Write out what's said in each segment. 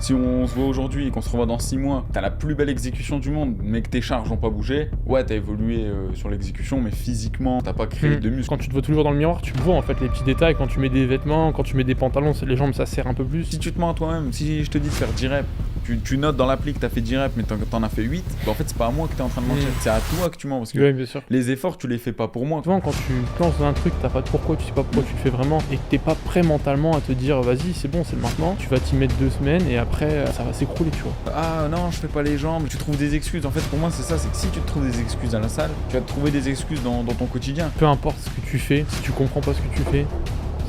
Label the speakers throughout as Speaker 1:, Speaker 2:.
Speaker 1: Si on se voit aujourd'hui et qu'on se revoit dans 6 mois, t'as la plus belle exécution du monde, mais que tes charges n'ont pas bougé, ouais, t'as évolué sur l'exécution, mais physiquement, t'as pas créé de muscles.
Speaker 2: Quand tu te vois toujours dans le miroir, tu vois en fait les petits détails. Quand tu mets des vêtements, quand tu mets des pantalons, les jambes ça serre un peu plus.
Speaker 1: Si tu te mens à toi-même, si je te dis de faire 10 reps, tu notes dans l'appli que t'as fait 10 reps, mais t'en as fait 8, bah en fait, c'est pas à moi que t'es en train de mentir, c'est à toi que tu mens, parce que
Speaker 2: Oui, bien sûr.
Speaker 1: les efforts, tu les fais pas pour moi.
Speaker 2: Souvent, quand tu te lances dans un truc, t'as pas de pourquoi, tu sais pas pourquoi tu le fais vraiment, et que t'es pas prêt mentalement à te dire vas-y, c'est bon, c'est le maintenant, tu vas t'y mettre 2 semaines et après ça va s'écrouler, tu vois.
Speaker 1: Ah non, je fais pas les jambes, tu trouves des excuses. En fait, pour moi, c'est ça, c'est que si tu te trouves des excuses à la salle, tu vas te trouver des excuses dans ton quotidien.
Speaker 2: Peu importe ce que tu fais, si tu comprends pas ce que tu fais,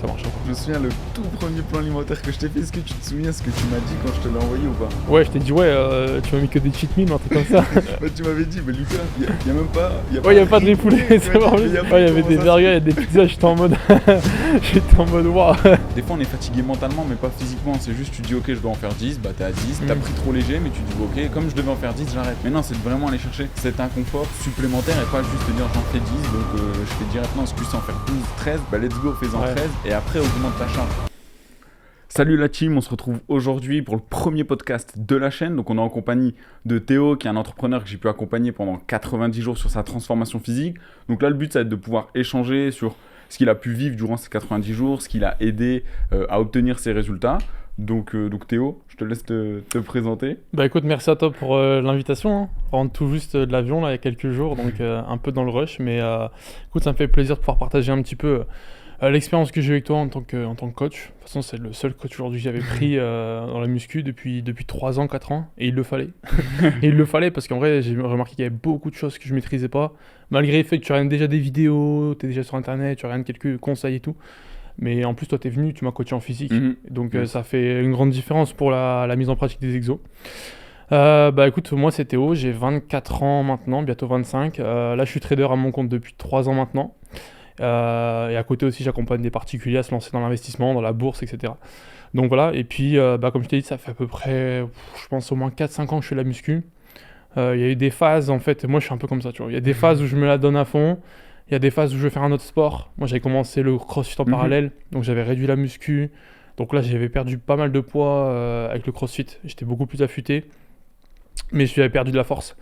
Speaker 2: ça marchera pas.
Speaker 1: Je me souviens, le tout premier plan alimentaire que je t'ai fait, est-ce que tu te souviens ce que tu m'as dit quand je te l'ai envoyé ou pas?
Speaker 2: Ouais, je t'ai dit tu m'as mis que des cheat meals, un truc comme ça.
Speaker 1: Bah, tu m'avais dit, mais Lucas, y a même pas.
Speaker 2: Ouais, y'a pas de riz poulet, c'est marrant. Ouais, y'avait des burgers, y'a des pizzas, j'étais en mode waouh.
Speaker 1: Des fois, on est fatigué mentalement, mais pas physiquement. C'est juste, tu dis, ok, je dois en faire 10, bah t'es à 10, t'as pris trop léger, mais tu dis, ok, comme je devais en faire 10, j'arrête. Mais non, c'est de vraiment aller chercher cet inconfort supplémentaire et pas juste te dire, j'en fais 10, donc je fais directement, si tu sais en faire 12, 13, bah let's go, fais-en 13, et après, augmente ta charge. Salut la team, on se retrouve aujourd'hui pour le premier podcast de la chaîne. Donc on est en compagnie de Théo, qui est un entrepreneur que j'ai pu accompagner pendant 90 jours sur sa transformation physique. Donc là, le but, ça va être de pouvoir échanger sur ce qu'il a pu vivre durant ces 90 jours, ce qu'il a aidé à obtenir ses résultats. Donc Théo, je te laisse te présenter.
Speaker 2: Bah écoute, merci à toi pour l'invitation. On rentre tout juste de l'avion là il y a quelques jours, donc un peu dans le rush. Mais écoute, ça me fait plaisir de pouvoir partager un petit peu l'expérience que j'ai eu avec toi en tant que coach. De toute façon, c'est le seul coach aujourd'hui que j'avais pris dans la muscu depuis 3 ans, 4 ans. Et il le fallait. Et il le fallait parce qu'en vrai, j'ai remarqué qu'il y avait beaucoup de choses que je maîtrisais pas. Malgré le fait que tu regardes déjà des vidéos, tu es déjà sur internet, tu regardes quelques conseils et tout. Mais en plus, toi, tu es venu, tu m'as coaché en physique. Donc ça fait une grande différence pour la mise en pratique des exos. Bah écoute, moi c'est Théo, j'ai 24 ans maintenant, bientôt 25. Là, je suis trader à mon compte depuis 3 ans maintenant. Et à côté aussi, j'accompagne des particuliers à se lancer dans l'investissement, dans la bourse, etc. Donc voilà, et puis comme je t'ai dit, ça fait à peu près, je pense au moins 4-5 ans que je fais la muscu. Il y a eu des phases, en fait, moi je suis un peu comme ça, tu vois. Il y a des phases où je me la donne à fond, il y a des phases où je veux faire un autre sport. Moi j'avais commencé le crossfit en parallèle, donc j'avais réduit la muscu. Donc là j'avais perdu pas mal de poids avec le crossfit, j'étais beaucoup plus affûté, mais j'avais perdu de la force.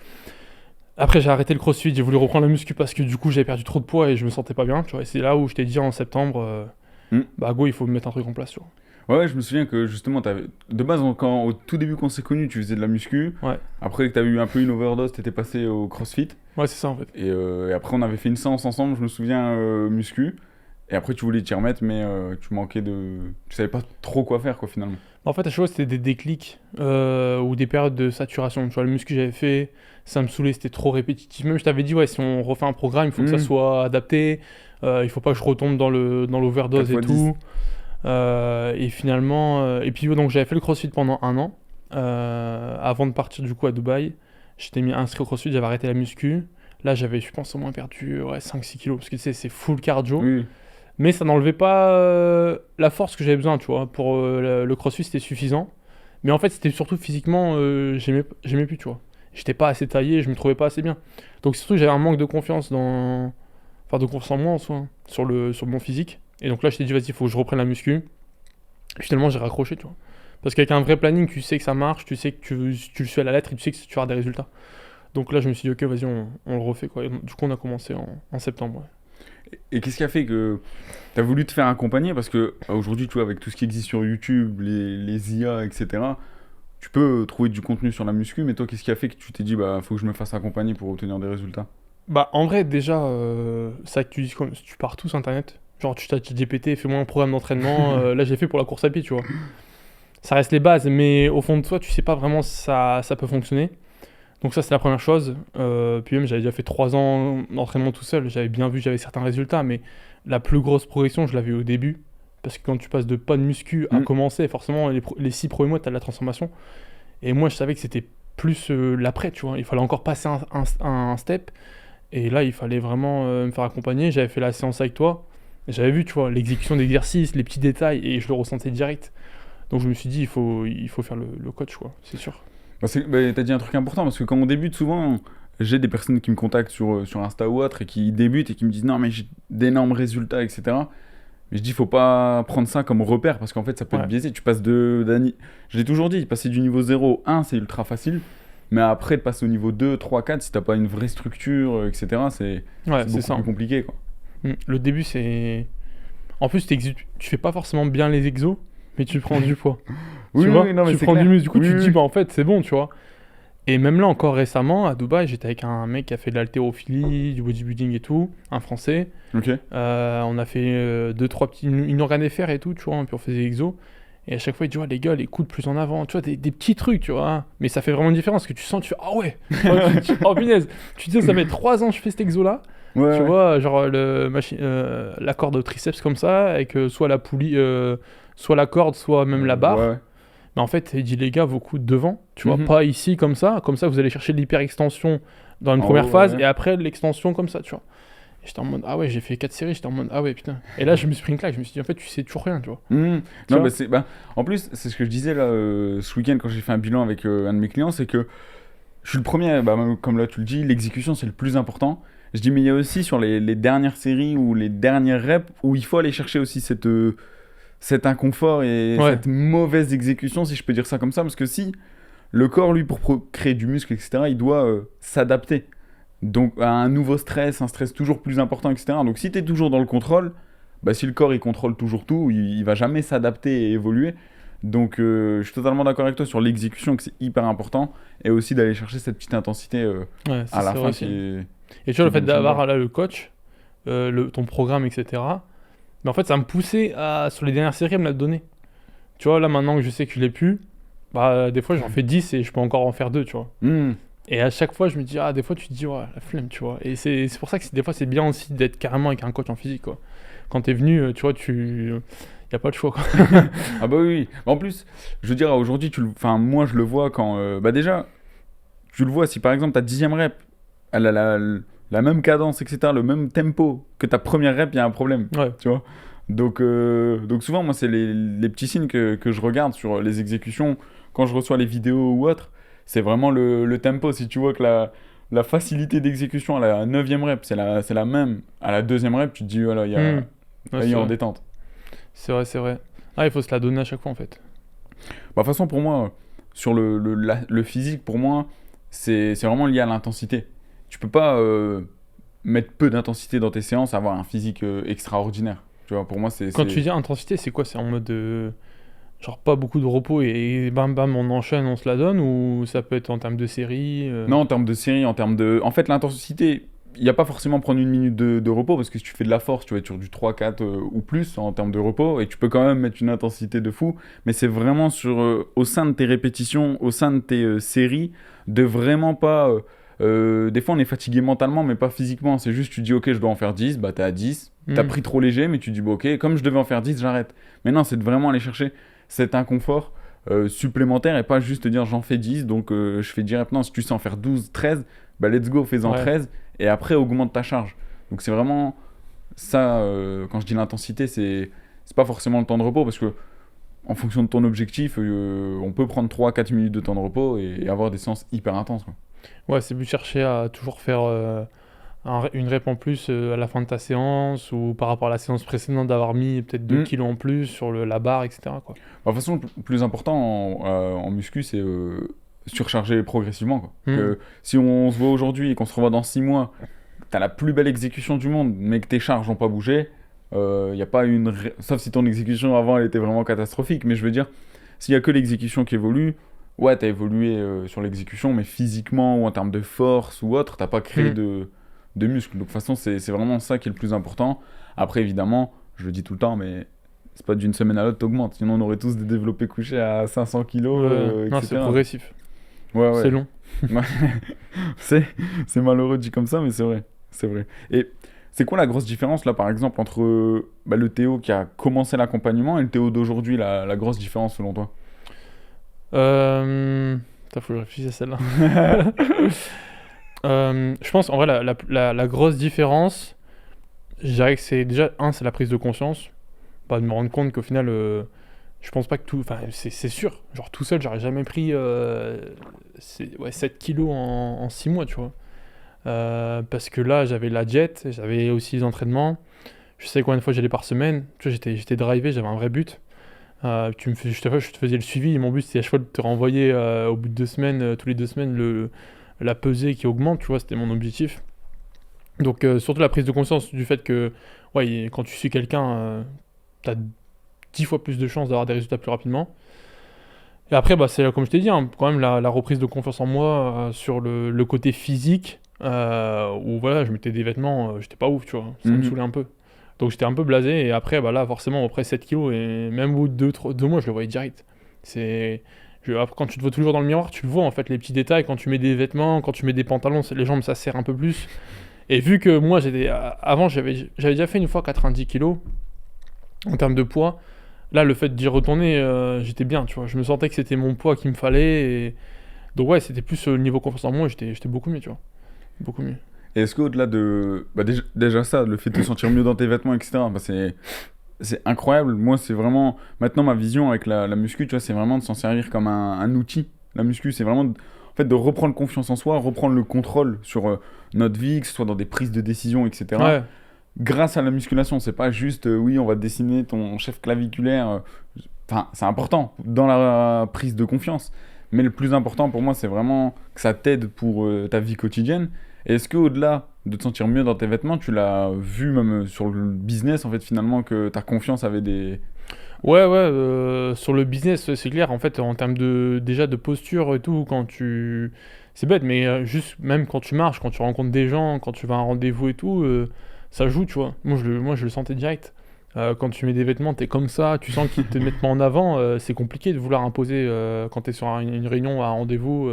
Speaker 2: Après j'ai arrêté le crossfit, j'ai voulu reprendre la muscu parce que du coup j'avais perdu trop de poids et je me sentais pas bien, tu vois. Et c'est là où je t'ai dit en septembre, bah go, il faut mettre un truc en place, tu vois.
Speaker 1: Ouais, je me souviens que justement, de base, au tout début quand on s'est connus, tu faisais de la muscu.
Speaker 2: Ouais.
Speaker 1: Après que tu as eu un peu une overdose, tu étais passé au crossfit.
Speaker 2: Ouais, c'est ça en fait.
Speaker 1: Et après, on avait fait une séance ensemble, je me souviens, muscu. Et après, tu voulais t'y remettre, mais tu manquais de. Tu savais pas trop quoi faire, quoi, finalement.
Speaker 2: En fait, à chaque fois, c'était des déclics ou des périodes de saturation. Tu vois, le muscu que j'avais fait, ça me saoulait, c'était trop répétitif. Même, je t'avais dit, ouais, si on refait un programme, il faut que ça soit adapté. Il faut pas que je retombe dans l'overdose et tout. Et finalement, et puis donc j'avais fait le crossfit pendant 1 an. Avant de partir du coup à Dubaï, j'étais mis inscrit au crossfit, j'avais arrêté la muscu. Là, j'avais, je pense, au moins perdu 5-6 kilos. Parce que tu sais, c'est full cardio.
Speaker 1: Oui.
Speaker 2: Mais ça n'enlevait pas la force que j'avais besoin, tu vois. Pour le crossfit, c'était suffisant. Mais en fait, c'était surtout physiquement, j'aimais plus, tu vois. J'étais pas assez taillé, je me trouvais pas assez bien. Donc, surtout que j'avais un manque de confiance de confiance en moi, en soi, hein, sur mon physique. Et donc là, je t'ai dit, vas-y, il faut que je reprenne la muscu. Et finalement, j'ai raccroché, tu vois. Parce qu'avec un vrai planning, tu sais que ça marche, tu sais que tu le suis à la lettre et tu sais que tu auras des résultats. Donc là, je me suis dit, ok, vas-y, on le refait, quoi. Et du coup, on a commencé en septembre, ouais.
Speaker 1: Et qu'est-ce qui a fait que tu as voulu te faire accompagner? Parce que aujourd'hui, tu vois, avec tout ce qui existe sur YouTube, les IA, etc., tu peux trouver du contenu sur la muscu, mais toi, qu'est-ce qui a fait que tu t'es dit, bah, faut que je me fasse accompagner pour obtenir des résultats?
Speaker 2: Bah, en vrai, déjà, ça que tu dis, comme tu pars tout sur internet. Genre, tu t'as GPT, fais-moi un programme d'entraînement. Là, j'ai fait pour la course à pied, tu vois. Ça reste les bases, mais au fond de toi, tu sais pas vraiment si ça peut fonctionner. Donc ça, c'est la première chose. Puis même, j'avais déjà fait 3 ans d'entraînement tout seul. J'avais bien vu que j'avais certains résultats, mais la plus grosse progression, je l'avais eu au début. Parce que quand tu passes de pas de muscu à commencer, forcément, les 6 premiers mois, tu as de la transformation. Et moi, je savais que c'était plus l'après, tu vois. Il fallait encore passer un step. Et là, il fallait vraiment me faire accompagner. J'avais fait la séance avec toi. J'avais vu, tu vois, l'exécution d'exercices, les petits détails, et je le ressentais direct. Donc je me suis dit, il faut faire le coach, quoi, c'est sûr.
Speaker 1: T'as dit un truc important, parce que quand on débute, souvent, j'ai des personnes qui me contactent sur Insta ou autre, et qui débutent et qui me disent, non, mais j'ai d'énormes résultats, etc. Mais je dis, faut pas prendre ça comme repère parce qu'en fait, ça peut
Speaker 2: Ouais.
Speaker 1: être biaisé. Tu passes je l'ai toujours dit, passer du niveau 0 au 1, c'est ultra facile. Mais après, de passer au niveau 2, 3, 4, si t'as pas une vraie structure, etc.,
Speaker 2: Ouais,
Speaker 1: c'est
Speaker 2: c'est
Speaker 1: beaucoup
Speaker 2: ça.
Speaker 1: plus compliqué, quoi.
Speaker 2: Le début, c'est. En plus, tu fais pas forcément bien les exos, mais tu prends du poids.
Speaker 1: Oui,
Speaker 2: Tu vois,
Speaker 1: oui, non, mais
Speaker 2: tu
Speaker 1: c'est
Speaker 2: prends
Speaker 1: clair.
Speaker 2: du muscle. Du coup,
Speaker 1: Oui,
Speaker 2: tu te dis,
Speaker 1: oui.
Speaker 2: bah en fait, c'est bon, tu vois. Et même là, encore récemment, à Dubaï, j'étais avec un mec qui a fait de l'haltérophilie, du bodybuilding et tout, un français.
Speaker 1: Ok.
Speaker 2: On a fait deux, trois petits, une organe FR et tout, tu vois, puis on faisait des exos. Et à chaque fois, il dit, ouais, les gars, les coudes plus en avant, tu vois, des petits trucs, tu vois. Mais ça fait vraiment une différence, parce que tu sens, tu fais, ah ouais, oh punaise, tu te dis, ça fait 3 ans que je fais cet exo-là.
Speaker 1: Ouais,
Speaker 2: Tu
Speaker 1: ouais.
Speaker 2: vois, genre la corde au triceps comme ça, avec soit la poulie, soit la corde, soit même la barre.
Speaker 1: Ouais.
Speaker 2: Mais en fait, il dit les gars, vos coudes devant, tu vois,
Speaker 1: Mhm.
Speaker 2: pas ici comme ça vous allez chercher l'hyper-extension dans une
Speaker 1: En
Speaker 2: première
Speaker 1: haut,
Speaker 2: phase
Speaker 1: ouais.
Speaker 2: et après l'extension comme ça, tu vois. Et j'étais en mode, ah ouais, j'ai fait 4 séries, j'étais en mode, ah ouais, putain. Et là, je me suis pris une claque, je me suis dit, en fait, tu sais toujours rien, tu vois.
Speaker 1: Mhm.
Speaker 2: Tu
Speaker 1: Non,
Speaker 2: vois.
Speaker 1: en plus, c'est ce que je disais là ce week-end quand j'ai fait un bilan avec un de mes clients, c'est que je suis le premier, comme là tu le dis, l'exécution c'est le plus important. Je dis, mais il y a aussi sur les dernières séries ou les dernières reps où il faut aller chercher aussi cet inconfort et
Speaker 2: Ouais,
Speaker 1: cette mauvaise exécution, si je peux dire ça comme ça, parce que si le corps, lui, pour créer du muscle, etc., il doit s'adapter. Donc à un nouveau stress, un stress toujours plus important, etc. Donc si tu es toujours dans le contrôle, bah, si le corps il contrôle toujours tout, il va jamais s'adapter et évoluer. Donc je suis totalement d'accord avec toi sur l'exécution, que c'est hyper important, et aussi d'aller chercher cette petite intensité
Speaker 2: ouais,
Speaker 1: à
Speaker 2: ça
Speaker 1: la
Speaker 2: c'est vrai
Speaker 1: fin qui
Speaker 2: aussi.
Speaker 1: est...
Speaker 2: Et tu vois, le
Speaker 1: qui
Speaker 2: fait
Speaker 1: fonctionne bien.
Speaker 2: d'avoir là le coach, ton programme, etc. Mais en fait, ça me poussait sur les dernières séries à me la donner. Tu vois, là maintenant que je sais que je l'ai plus, bah des fois j'en fais 10 et je peux encore en faire 2, tu vois.
Speaker 1: Hmm.
Speaker 2: Et à chaque fois, je me dis, ah, des fois, tu te dis, ouais, la flemme, tu vois. Et c'est pour ça que des fois, c'est bien aussi d'être carrément avec un coach en physique, quoi. Quand t'es venu, tu vois, y a pas le choix, quoi.
Speaker 1: Ah bah oui, oui. En plus, je veux dire, aujourd'hui, enfin, moi je le vois quand... bah déjà, tu le vois, si par exemple ta 10e rep, elle a la même cadence, etc., le même tempo que ta première rep, il y a un problème,
Speaker 2: Ouais,
Speaker 1: tu vois. Donc souvent, moi, c'est les petits signes que je regarde sur les exécutions quand je reçois les vidéos ou autre. C'est vraiment le tempo. Si tu vois que la facilité d'exécution à la 9e rep, c'est la même. À la 2e rep, tu te dis, voilà,
Speaker 2: Hmm. Ouais,
Speaker 1: là, il y
Speaker 2: c'est
Speaker 1: a en
Speaker 2: vrai.
Speaker 1: détente.
Speaker 2: C'est vrai, c'est vrai. Ah, il faut se la donner à chaque fois, en fait.
Speaker 1: Bah, de toute façon, pour moi, sur le physique, pour moi, c'est vraiment lié à l'intensité. Tu peux pas mettre peu d'intensité dans tes séances, avoir un physique extraordinaire. Tu vois, pour moi,
Speaker 2: Quand tu dis intensité, c'est quoi? C'est en mode genre pas beaucoup de repos et bam bam, on enchaîne, on se la donne? Ou ça peut être en termes de série
Speaker 1: Non, en termes de série, en termes de... En fait, l'intensité, il n'y a pas forcément prendre une minute de repos, parce que si tu fais de la force, tu vas être sur du 3, 4 ou plus en termes de repos, et tu peux quand même mettre une intensité de fou, mais c'est vraiment au sein de tes répétitions, au sein de tes séries, de vraiment pas... des fois, on est fatigué mentalement, mais pas physiquement. C'est juste, tu dis, ok, je dois en faire 10, bah t'es à 10. T'as
Speaker 2: Hmm.
Speaker 1: pris trop léger, mais tu dis, bah, ok, comme je devais en faire 10, j'arrête. Mais non, c'est de vraiment aller chercher cet inconfort supplémentaire et pas juste te dire, j'en fais 10, donc je fais 10 reps. Non, si tu sais en faire 12, 13, bah let's go, fais-en
Speaker 2: Ouais.
Speaker 1: 13, et après, augmente ta charge. Donc c'est vraiment ça, quand je dis l'intensité, c'est pas forcément le temps de repos, parce que en fonction de ton objectif, on peut prendre 3-4 minutes de temps de repos et avoir des séances hyper intenses, quoi.
Speaker 2: Ouais, c'est plus chercher à toujours faire une rep en plus à la fin de ta séance ou par rapport à la séance précédente d'avoir mis peut-être 2
Speaker 1: Mm.
Speaker 2: kilos en plus sur la barre, etc., quoi.
Speaker 1: Bah, de toute façon, le plus important en muscu, c'est surcharger progressivement, quoi.
Speaker 2: Hmm.
Speaker 1: Que si on se voit aujourd'hui et qu'on se revoit dans 6 mois, t'as la plus belle exécution du monde, mais que tes charges n'ont pas bougé, y a pas sauf si ton exécution avant elle était vraiment catastrophique, mais je veux dire, s'il y a que l'exécution qui évolue, ouais, t'as évolué sur l'exécution, mais physiquement ou en termes de force ou autre, t'as pas créé
Speaker 2: Hmm.
Speaker 1: de muscles. Donc de toute façon, c'est vraiment ça qui est le plus important. Après, évidemment, je le dis tout le temps, mais c'est pas d'une semaine à l'autre t'augmentes, sinon on aurait tous des développés couchés à 500 kilos,
Speaker 2: Non, c'est
Speaker 1: etc.
Speaker 2: progressif.
Speaker 1: Ouais,
Speaker 2: C'est
Speaker 1: ouais.
Speaker 2: long.
Speaker 1: Ouais. c'est c'est malheureux dit comme ça, mais c'est vrai. C'est vrai. Et c'est quoi la grosse différence là, par exemple, entre le Théo qui a commencé l'accompagnement et le Théo d'aujourd'hui, la grosse différence selon toi?
Speaker 2: Putain, faut que je réfléchisse à celle-là. Je pense, en vrai, la grosse différence, je dirais que c'est déjà, c'est la prise de conscience. Bah, de me rendre compte qu'au final, je pense pas que tout. Enfin, c'est sûr, genre tout seul, j'aurais jamais pris 7 kilos en 6 mois, tu vois. Parce que là, j'avais la diète, j'avais aussi les entraînements. Je sais combien de fois j'allais par semaine. Tu vois, j'étais drivé, j'avais un vrai but. Je te faisais le suivi. Et mon but, c'était à chaque fois de te renvoyer au bout de 2 semaines, tous les 2 semaines, la pesée qui augmente. Tu vois, c'était mon objectif. Donc, surtout la prise de conscience du fait que, ouais, quand tu suis quelqu'un, t'as 10 fois plus de chances d'avoir des résultats plus rapidement. Et après, bah, c'est comme je t'ai dit, hein, quand même la reprise de confiance en moi sur le côté physique, où voilà, je mettais des vêtements, j'étais pas ouf, tu vois, ça me saoulait un peu. Donc j'étais un peu blasé, et après, bah là, forcément, après 7 kilos, et même au bout de 2 mois, je le voyais direct. Après, quand tu te vois toujours dans le miroir, tu le vois en fait, les petits détails, quand tu mets des vêtements, quand tu mets des pantalons, les jambes, ça serre un peu plus. Et vu que moi, avant, j'avais déjà fait une fois 90 kilos en termes de poids. Là, le fait d'y retourner, j'étais bien, tu vois. Je me sentais que c'était mon poids qu'il me fallait. Donc ouais, c'était plus le niveau confiance en moi, j'étais beaucoup mieux, tu vois. Beaucoup mieux.
Speaker 1: Et est-ce qu'au-delà de... Bah déjà ça, le fait de te sentir mieux dans tes vêtements, etc., bah c'est incroyable. Moi, c'est vraiment... Maintenant, ma vision avec la muscu, tu vois, c'est vraiment de s'en servir comme un outil. La muscu, c'est vraiment en fait, de reprendre confiance en soi, reprendre le contrôle sur notre vie, que ce soit dans des prises de décision, etc.
Speaker 2: Ouais.
Speaker 1: Grâce à la musculation, c'est pas juste, oui, on va dessiner ton chef claviculaire. Enfin, c'est important dans la prise de confiance. Mais le plus important pour moi, c'est vraiment que ça t'aide pour ta vie quotidienne. Et est-ce qu'au-delà de te sentir mieux dans tes vêtements, tu l'as vu même sur le business, en fait, finalement, que ta confiance avait des...
Speaker 2: Ouais, sur le business, c'est clair. En fait, en termes déjà de posture et tout, c'est bête, mais juste même quand tu marches, quand tu rencontres des gens, quand tu vas à un rendez-vous et tout, ça joue, tu vois. Moi, je le sentais direct. Quand tu mets des vêtements, t'es comme ça, tu sens qu'ils te mettent pas en avant, c'est compliqué de vouloir imposer quand t'es sur une réunion, un rendez-vous,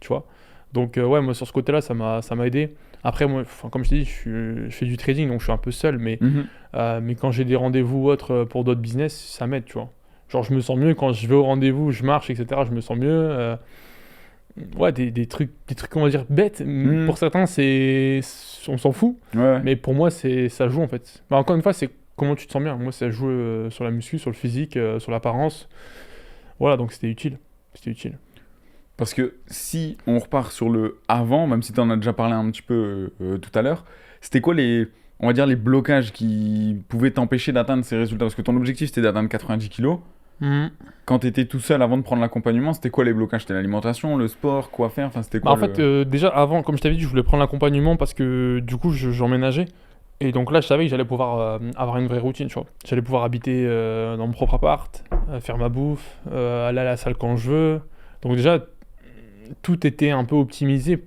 Speaker 2: tu vois. Donc, ouais, moi, sur ce côté-là, ça m'a aidé. Après, moi, comme je t'ai dit, je fais du trading, donc je suis un peu seul, mais quand j'ai des rendez-vous ou autres pour d'autres business, ça m'aide, tu vois. Genre, je me sens mieux quand je vais au rendez-vous, je marche, etc. Je me sens mieux. Ouais, des trucs, on va dire, bêtes. Pour certains, on s'en fout.
Speaker 1: Ouais.
Speaker 2: Mais pour moi, ça joue, en fait. Bah, encore une fois, c'est comment tu te sens bien. Moi, ça joue sur la muscu, sur le physique, sur l'apparence. Voilà, donc c'était utile. C'était utile.
Speaker 1: Parce que si on repart sur le avant, même si tu en as déjà parlé un petit peu tout à l'heure, c'était quoi on va dire les blocages qui pouvaient t'empêcher d'atteindre ces résultats? Parce que ton objectif c'était d'atteindre 90 kilos. Quand tu étais tout seul avant de prendre l'accompagnement, c'était quoi les blocages? C'était l'alimentation, le sport, quoi faire? Enfin, c'était quoi
Speaker 2: En fait, déjà avant, comme je t'avais dit, je voulais prendre l'accompagnement parce que du coup, j'emménageais. Et donc là, je savais que j'allais pouvoir avoir une vraie routine, tu vois. J'allais pouvoir habiter dans mon propre appart, faire ma bouffe, aller à la salle quand je veux. Donc déjà, tout était un peu optimisé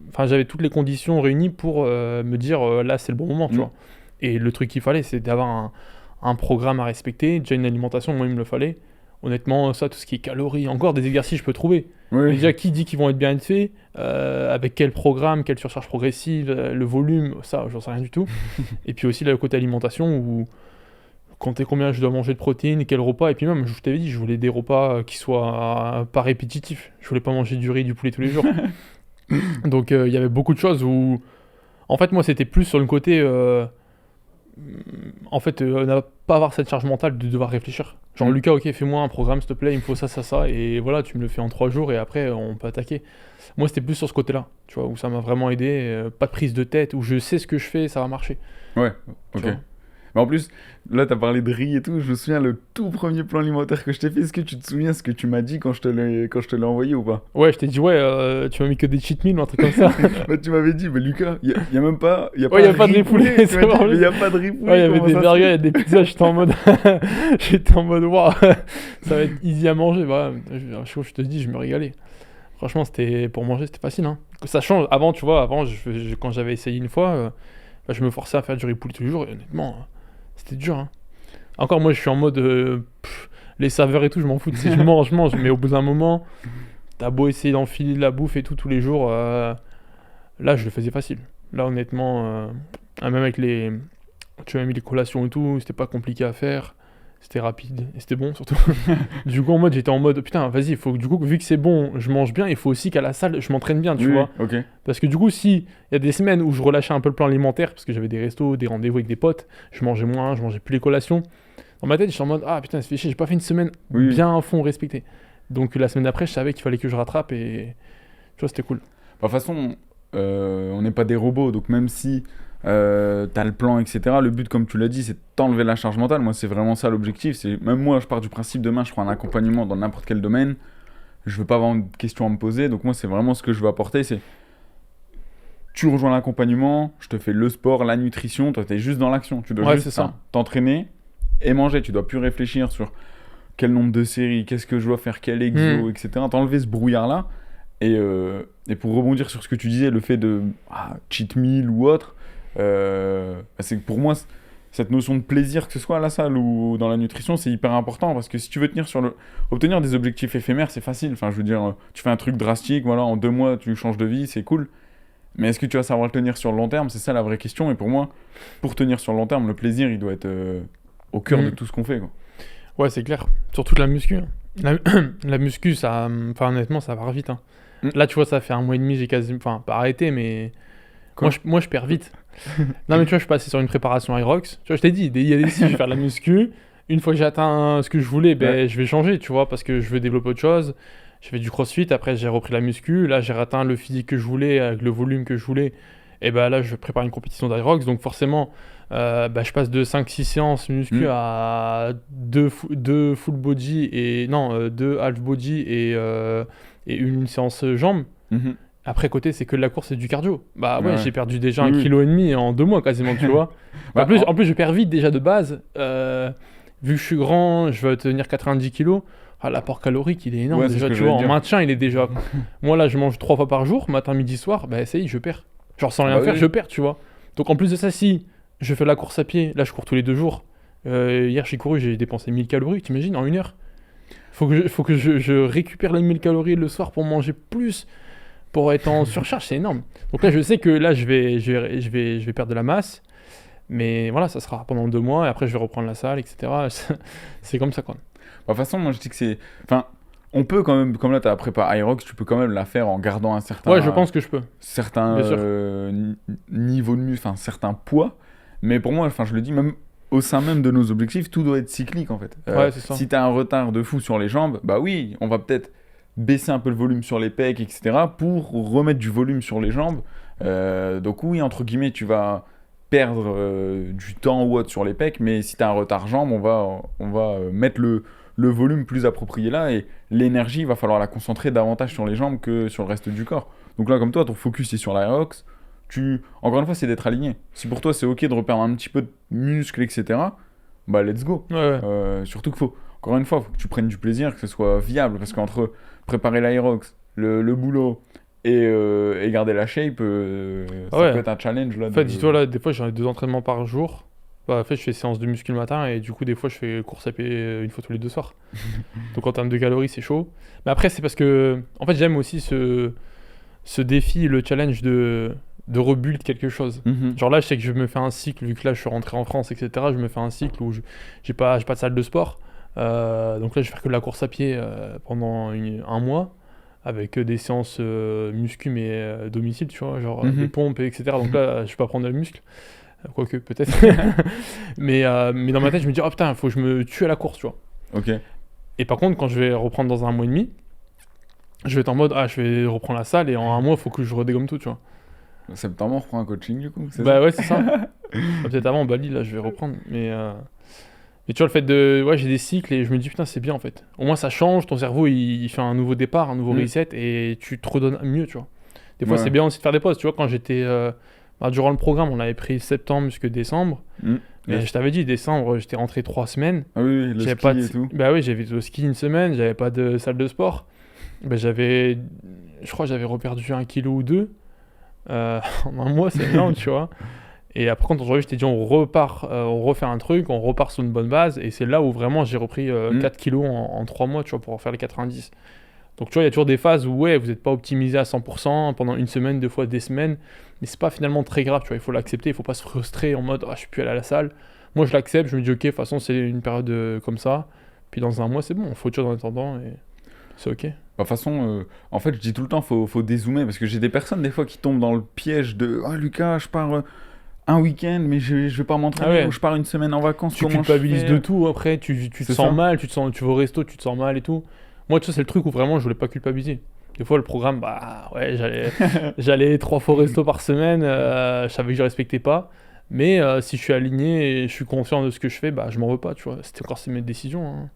Speaker 2: Enfin, j'avais toutes les conditions réunies pour me dire là, c'est le bon moment, tu vois. Et le truc qu'il fallait, c'est d'avoir un programme à respecter. Déjà, une alimentation, moi, il me le fallait. Honnêtement, ça, tout ce qui est calories, encore des exercices, je peux trouver.
Speaker 1: Oui.
Speaker 2: Mais déjà, qui dit qu'ils vont être bien faits, avec quel programme, quelle surcharge progressive, le volume, ça, j'en sais rien du tout. Et puis aussi, là, le côté alimentation, où compter combien je dois manger de protéines, quel repas. Et puis même, je t'avais dit, je voulais des repas qui soient pas répétitifs. Je voulais pas manger du riz, du poulet tous les jours. Donc, il y avait beaucoup de choses où... En fait, moi, c'était plus sur le côté... n'a pas avoir cette charge mentale de devoir réfléchir. Genre, Lucas, ok, fais-moi un programme, s'il te plaît, il me faut ça, ça, ça, et voilà, tu me le fais en 3 jours, et après, on peut attaquer. Moi, c'était plus sur ce côté-là, tu vois, où ça m'a vraiment aidé, pas de prise de tête, où je sais ce que je fais, ça va marcher.
Speaker 1: Ouais, ok. Mais en plus, là, tu as parlé de riz et tout. Je me souviens, le tout premier plan alimentaire que je t'ai fait, est-ce que tu te souviens ce que tu m'as dit quand je te l'ai envoyé ou pas?
Speaker 2: Ouais, je t'ai dit, ouais, tu m'as mis que des cheat meals ou un truc comme ça.
Speaker 1: Bah, tu m'avais dit, mais Lucas, il y a même pas.
Speaker 2: Y a pas de riz poulet,
Speaker 1: tu m'as dit, mais il n'y a pas de riz poulet.
Speaker 2: Ouais, il y avait des burgers, il y a des pizzas, j'étais en mode, waouh, ça va être easy à manger. Bah, je te dis, je me régalais. Franchement, pour manger, c'était facile. Hein. Ça change. Avant, tu vois, quand j'avais essayé une fois, je me forçais à faire du riz poulet tous les jours, et honnêtement, c'était dur. Hein. Encore, moi, je suis en mode, les saveurs et tout, je m'en fous. Je mange, mais au bout d'un moment, t'as beau essayer d'enfiler de la bouffe et tout tous les jours, là, je le faisais facile. Là, honnêtement, même avec tu m'as mis les collations et tout, c'était pas compliqué à faire. C'était rapide et c'était bon surtout. Du coup, j'étais en mode putain, vas-y, faut que, du coup, vu que c'est bon, je mange bien, il faut aussi qu'à la salle, je m'entraîne bien, tu vois.
Speaker 1: Ok.
Speaker 2: Parce que du coup, si il y a des semaines où je relâchais un peu le plan alimentaire, parce que j'avais des restos, des rendez-vous avec des potes, je mangeais moins, je mangeais plus les collations. Dans ma tête, j'étais en mode ah putain, c'est fait chier, j'ai pas fait une semaine bien à fond respectée. Donc la semaine d'après, je savais qu'il fallait que je rattrape et tu vois, c'était cool.
Speaker 1: De toute façon, on n'est pas des robots, donc même si t'as le plan, etc. Le but, comme tu l'as dit, c'est de t'enlever la charge mentale. Moi, c'est vraiment ça l'objectif. Même moi, je pars du principe, demain, je prends un accompagnement dans n'importe quel domaine. Je veux pas avoir de questions à me poser. Donc moi, c'est vraiment ce que je veux apporter. C'est tu rejoins l'accompagnement, je te fais le sport, la nutrition. Toi, t'es juste dans l'action. Tu dois juste t'entraîner et manger. Tu dois plus réfléchir sur quel nombre de séries, qu'est-ce que je dois faire, quel exo, etc. T'enlever ce brouillard-là. Et pour rebondir sur ce que tu disais, le fait de cheat meal ou autre, c'est que pour moi, cette notion de plaisir, que ce soit à la salle ou dans la nutrition, c'est hyper important parce que si tu veux obtenir des objectifs éphémères, c'est facile. Enfin, je veux dire, tu fais un truc drastique, voilà, en 2 mois, tu changes de vie, c'est cool. Mais est-ce que tu vas savoir le tenir sur le long terme? C'est ça la vraie question. Et pour moi, pour tenir sur le long terme, le plaisir, il doit être au cœur de tout ce qu'on fait, quoi.
Speaker 2: Ouais, c'est clair. Surtout la muscu. La muscu, ça, enfin, honnêtement, ça part vite. Hein. Là, tu vois, ça fait 1 mois et demi, j'ai quasiment, enfin, pas arrêté, mais moi, je perds vite. Non, mais tu vois, je suis passé sur une préparation Aerox. Tu vois, je t'ai dit, il y a des je vais faire de la muscu. Une fois que j'ai atteint ce que je voulais, je vais changer, tu vois, parce que je veux développer autre chose. J'ai fait du crossfit, après j'ai repris la muscu. Là, j'ai atteint le physique que je voulais, avec le volume que je voulais. Et là, je prépare une compétition d'Aerox. Donc, forcément, je passe de 5-6 séances muscu à 2 full body et 2 half body et une séance jambes. Après, côté, c'est que de la course et du cardio. J'ai perdu déjà 1,5 kg en 2 mois quasiment, tu vois. En plus, je perds vite déjà de base. Vu que je suis grand, je veux tenir 90 kg. L'apport calorique, il est énorme déjà, tu vois. En maintien, il est déjà... Moi, là, je mange 3 fois par jour, matin, midi, soir. Ça y est, je perds. Genre, sans rien faire, je perds, tu vois. Donc, en plus de ça, si je fais la course à pied, là, je cours tous les 2 jours. Hier, j'ai couru, j'ai dépensé 1000 calories, t'imagines, en 1 heure. Faut que je récupère les 1000 calories le soir pour manger plus, pour être en surcharge, c'est énorme. Donc là, je sais que là, je vais perdre de la masse. Mais voilà, ça sera pendant 2 mois, et après, je vais reprendre la salle, etc. C'est comme ça, quoi.
Speaker 1: De toute façon, moi, je dis que c'est... Enfin, on peut quand même, comme là, tu as préparé Aerox, tu peux quand même la faire en gardant un certain...
Speaker 2: Ouais, je pense que je peux.
Speaker 1: Certain niveau de muscle, enfin, certains poids. Mais pour moi, enfin, je le dis, même au sein même de nos objectifs, tout doit être cyclique, en fait.
Speaker 2: Ouais, c'est ça.
Speaker 1: Si tu as un retard de fou sur les jambes, oui, on va peut-être baisser un peu le volume sur les pecs, etc., pour remettre du volume sur les jambes. Donc oui, entre guillemets, tu vas perdre du temps ou autre sur les pecs, mais si tu as un retard jambes, on va mettre le volume plus approprié là, et l'énergie, il va falloir la concentrer davantage sur les jambes que sur le reste du corps. Donc là, comme toi, ton focus est sur l'Aerox. Encore une fois, c'est d'être aligné. Si pour toi, c'est ok de reperdre un petit peu de muscle, etc., let's go.
Speaker 2: Ouais.
Speaker 1: Surtout qu'il faut, encore une fois, faut que tu prennes du plaisir, que ce soit viable, parce qu'entre préparer l'Aerox, le boulot et garder la shape, ça peut être un challenge. Là,
Speaker 2: en fait, dis-toi, là, des fois, j'ai 2 entraînements par jour. En fait, je fais séance de muscu le matin et du coup, des fois, je fais course à pied 1 fois tous les 2 soirs. Donc, en termes de calories, c'est chaud. Mais après, c'est parce que, en fait, j'aime aussi ce défi, le challenge de rebuild quelque chose. Genre là, je sais que je me fais un cycle, vu que là, je suis rentré en France, etc. Je me fais un cycle où j'ai pas de salle de sport. Donc là, je vais faire que de la course à pied pendant 1 mois, avec des séances muscu, mais domicile, tu vois, genre des pompes, etc. Donc là, je vais pas prendre de muscle. Quoique, peut-être. mais dans ma tête, je me dis, oh putain, il faut que je me tue à la course, tu vois.
Speaker 1: Ok.
Speaker 2: Et par contre, quand je vais reprendre dans 1 mois et demi, je vais être en mode, je vais reprendre la salle et en 1 mois, il faut que je redégomme tout, tu vois.
Speaker 1: Septembre, on reprend un coaching, du coup,
Speaker 2: ouais, c'est ça. Peut-être avant, Bali, là, je vais reprendre. Mais tu vois, le fait de... Ouais, j'ai des cycles et je me dis, putain, c'est bien, en fait. Au moins, ça change, ton cerveau, il fait un nouveau départ, un nouveau reset, et tu te redonnes mieux, tu vois. Des fois, c'est bien aussi de faire des pauses. Tu vois, quand j'étais... durant le programme, on avait pris septembre jusqu'à décembre. Et je t'avais dit, décembre, j'étais rentré 3 semaines.
Speaker 1: Ah oui, le ski et tout.
Speaker 2: Oui, j'avais été au ski 1 semaine, j'avais pas de salle de sport. Je crois que j'avais reperdu 1 kg ou 2. En 1 mois, c'est énorme, tu vois. Et après, quand aujourd'hui, je t'ai dit, on repart, on refait un truc, on repart sur une bonne base. Et c'est là où vraiment j'ai repris 4 kilos en 3 mois, tu vois, pour faire les 90. Donc, tu vois, il y a toujours des phases où, vous n'êtes pas optimisé à 100% pendant 1 semaine, 2 fois des semaines. Mais c'est pas finalement très grave, tu vois. Il faut l'accepter, il faut pas se frustrer en mode, je suis plus allé à la salle. Moi, je l'accepte, je me dis, ok, de toute façon, c'est une période comme ça. Puis dans 1 mois, c'est bon, on fait autre chose en attendant et c'est ok.
Speaker 1: De toute façon, en fait, je dis tout le temps, faut dézoomer, parce que j'ai des personnes, des fois, qui tombent dans le piège de « Ah, Lucas, je pars un week-end, mais je vais pas m'entraîner, ou je pars 1 semaine en vacances,
Speaker 2: tu culpabilises de tout, après, tu te sens mal, tu vas au resto, tu te sens mal et tout. Moi, tu sais, c'est le truc où vraiment, je voulais pas culpabiliser. Des fois, le programme, bah ouais, j'allais 3 fois au resto par semaine, je savais que je respectais pas. Mais si je suis aligné et je suis conscient de ce que je fais, bah je m'en veux pas, tu vois. C'est mes décisions, hein.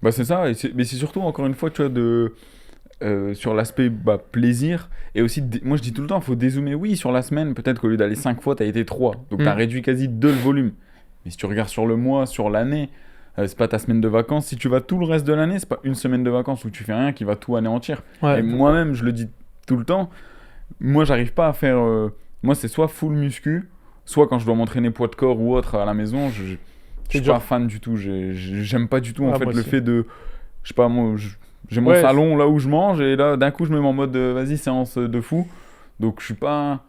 Speaker 1: Bah c'est ça, mais c'est surtout encore une fois, tu vois, sur l'aspect plaisir. Et aussi, moi je dis tout le temps, il faut dézoomer. Oui, sur la semaine, peut-être qu'au lieu d'aller 5 fois, t'as été 3. Donc t'as réduit quasi 2 le volume. Mais si tu regardes sur le mois, sur l'année, c'est pas ta semaine de vacances. Si tu vas tout le reste de l'année, c'est pas une semaine de vacances où tu fais rien qui va tout anéantir.
Speaker 2: Ouais.
Speaker 1: Et moi-même, je le dis tout le temps, moi j'arrive pas à faire. Moi c'est soit full muscu, soit quand je dois m'entraîner poids de corps ou autre à la maison, je suis pas fan du tout. J'aime pas du tout en fait le fait de. Je sais pas, moi j'ai mon salon là où je mange et là d'un coup je me mets en mode vas-y, séance de fou. Donc je suis pas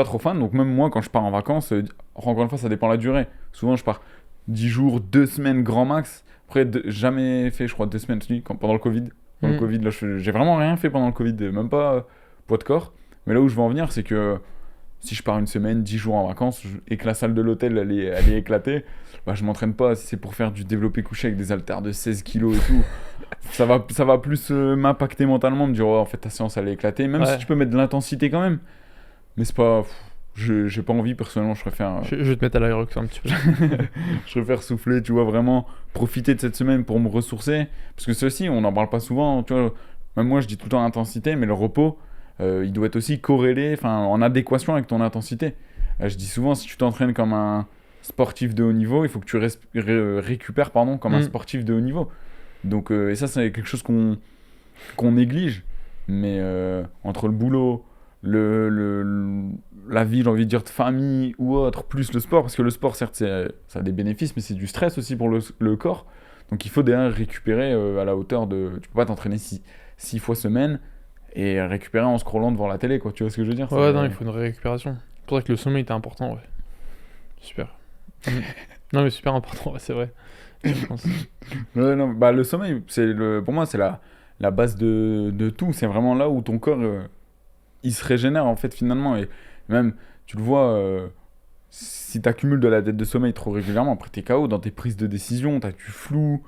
Speaker 1: trop fan. Donc même moi quand je pars en vacances, encore une fois ça dépend de la durée. Souvent je pars 10 jours, 2 semaines grand max. Après jamais fait je crois 2 semaines pendant le Covid. Pendant le Covid là j'ai vraiment rien fait pendant le Covid, même pas poids de corps. Mais là où je veux en venir c'est que si je pars une semaine, 10 jours en vacances et que la salle de l'hôtel elle est éclatée, bah je m'entraîne pas. Si c'est pour faire du développé couché avec des haltères de 16 kilos et tout, ça va plus m'impacter mentalement, me dire oh, en fait ta séance elle est éclatée, même si tu peux mettre de l'intensité quand même. Mais c'est pas. J'ai pas envie personnellement, je préfère.
Speaker 2: Je vais te mettre à l'aérox un petit peu.
Speaker 1: Je préfère souffler, tu vois, vraiment profiter de cette semaine pour me ressourcer. Parce que ceci, on n'en parle pas souvent, tu vois. Même moi je dis tout le temps intensité, mais le repos. Il doit être aussi corrélé, en adéquation avec ton intensité. Je dis souvent, si tu t'entraînes comme un sportif de haut niveau, il faut que tu récupères comme un sportif de haut niveau. Donc, et ça, c'est quelque chose qu'on néglige. Mais entre le boulot, la vie, j'ai envie de dire, de famille ou autre, plus le sport, parce que le sport, certes, ça a des bénéfices, mais c'est du stress aussi pour le corps. Donc, il faut derrière récupérer à la hauteur de... Tu peux pas t'entraîner 6 fois semaine et récupérer en scrollant devant la télé, quoi. Tu vois ce que je veux dire?
Speaker 2: Ouais, non, il faut une récupération. C'est pour ça que le sommeil était important, ouais. Super. Non, mais super important, ouais, c'est vrai. Je pense.
Speaker 1: Ouais, non, bah, le sommeil, pour moi, c'est la base de tout. C'est vraiment là où ton corps, il se régénère, en fait, finalement. Et même, tu le vois, si tu accumules de la dette de sommeil trop régulièrement, après, t'es KO dans tes prises de décision, t'as du flou.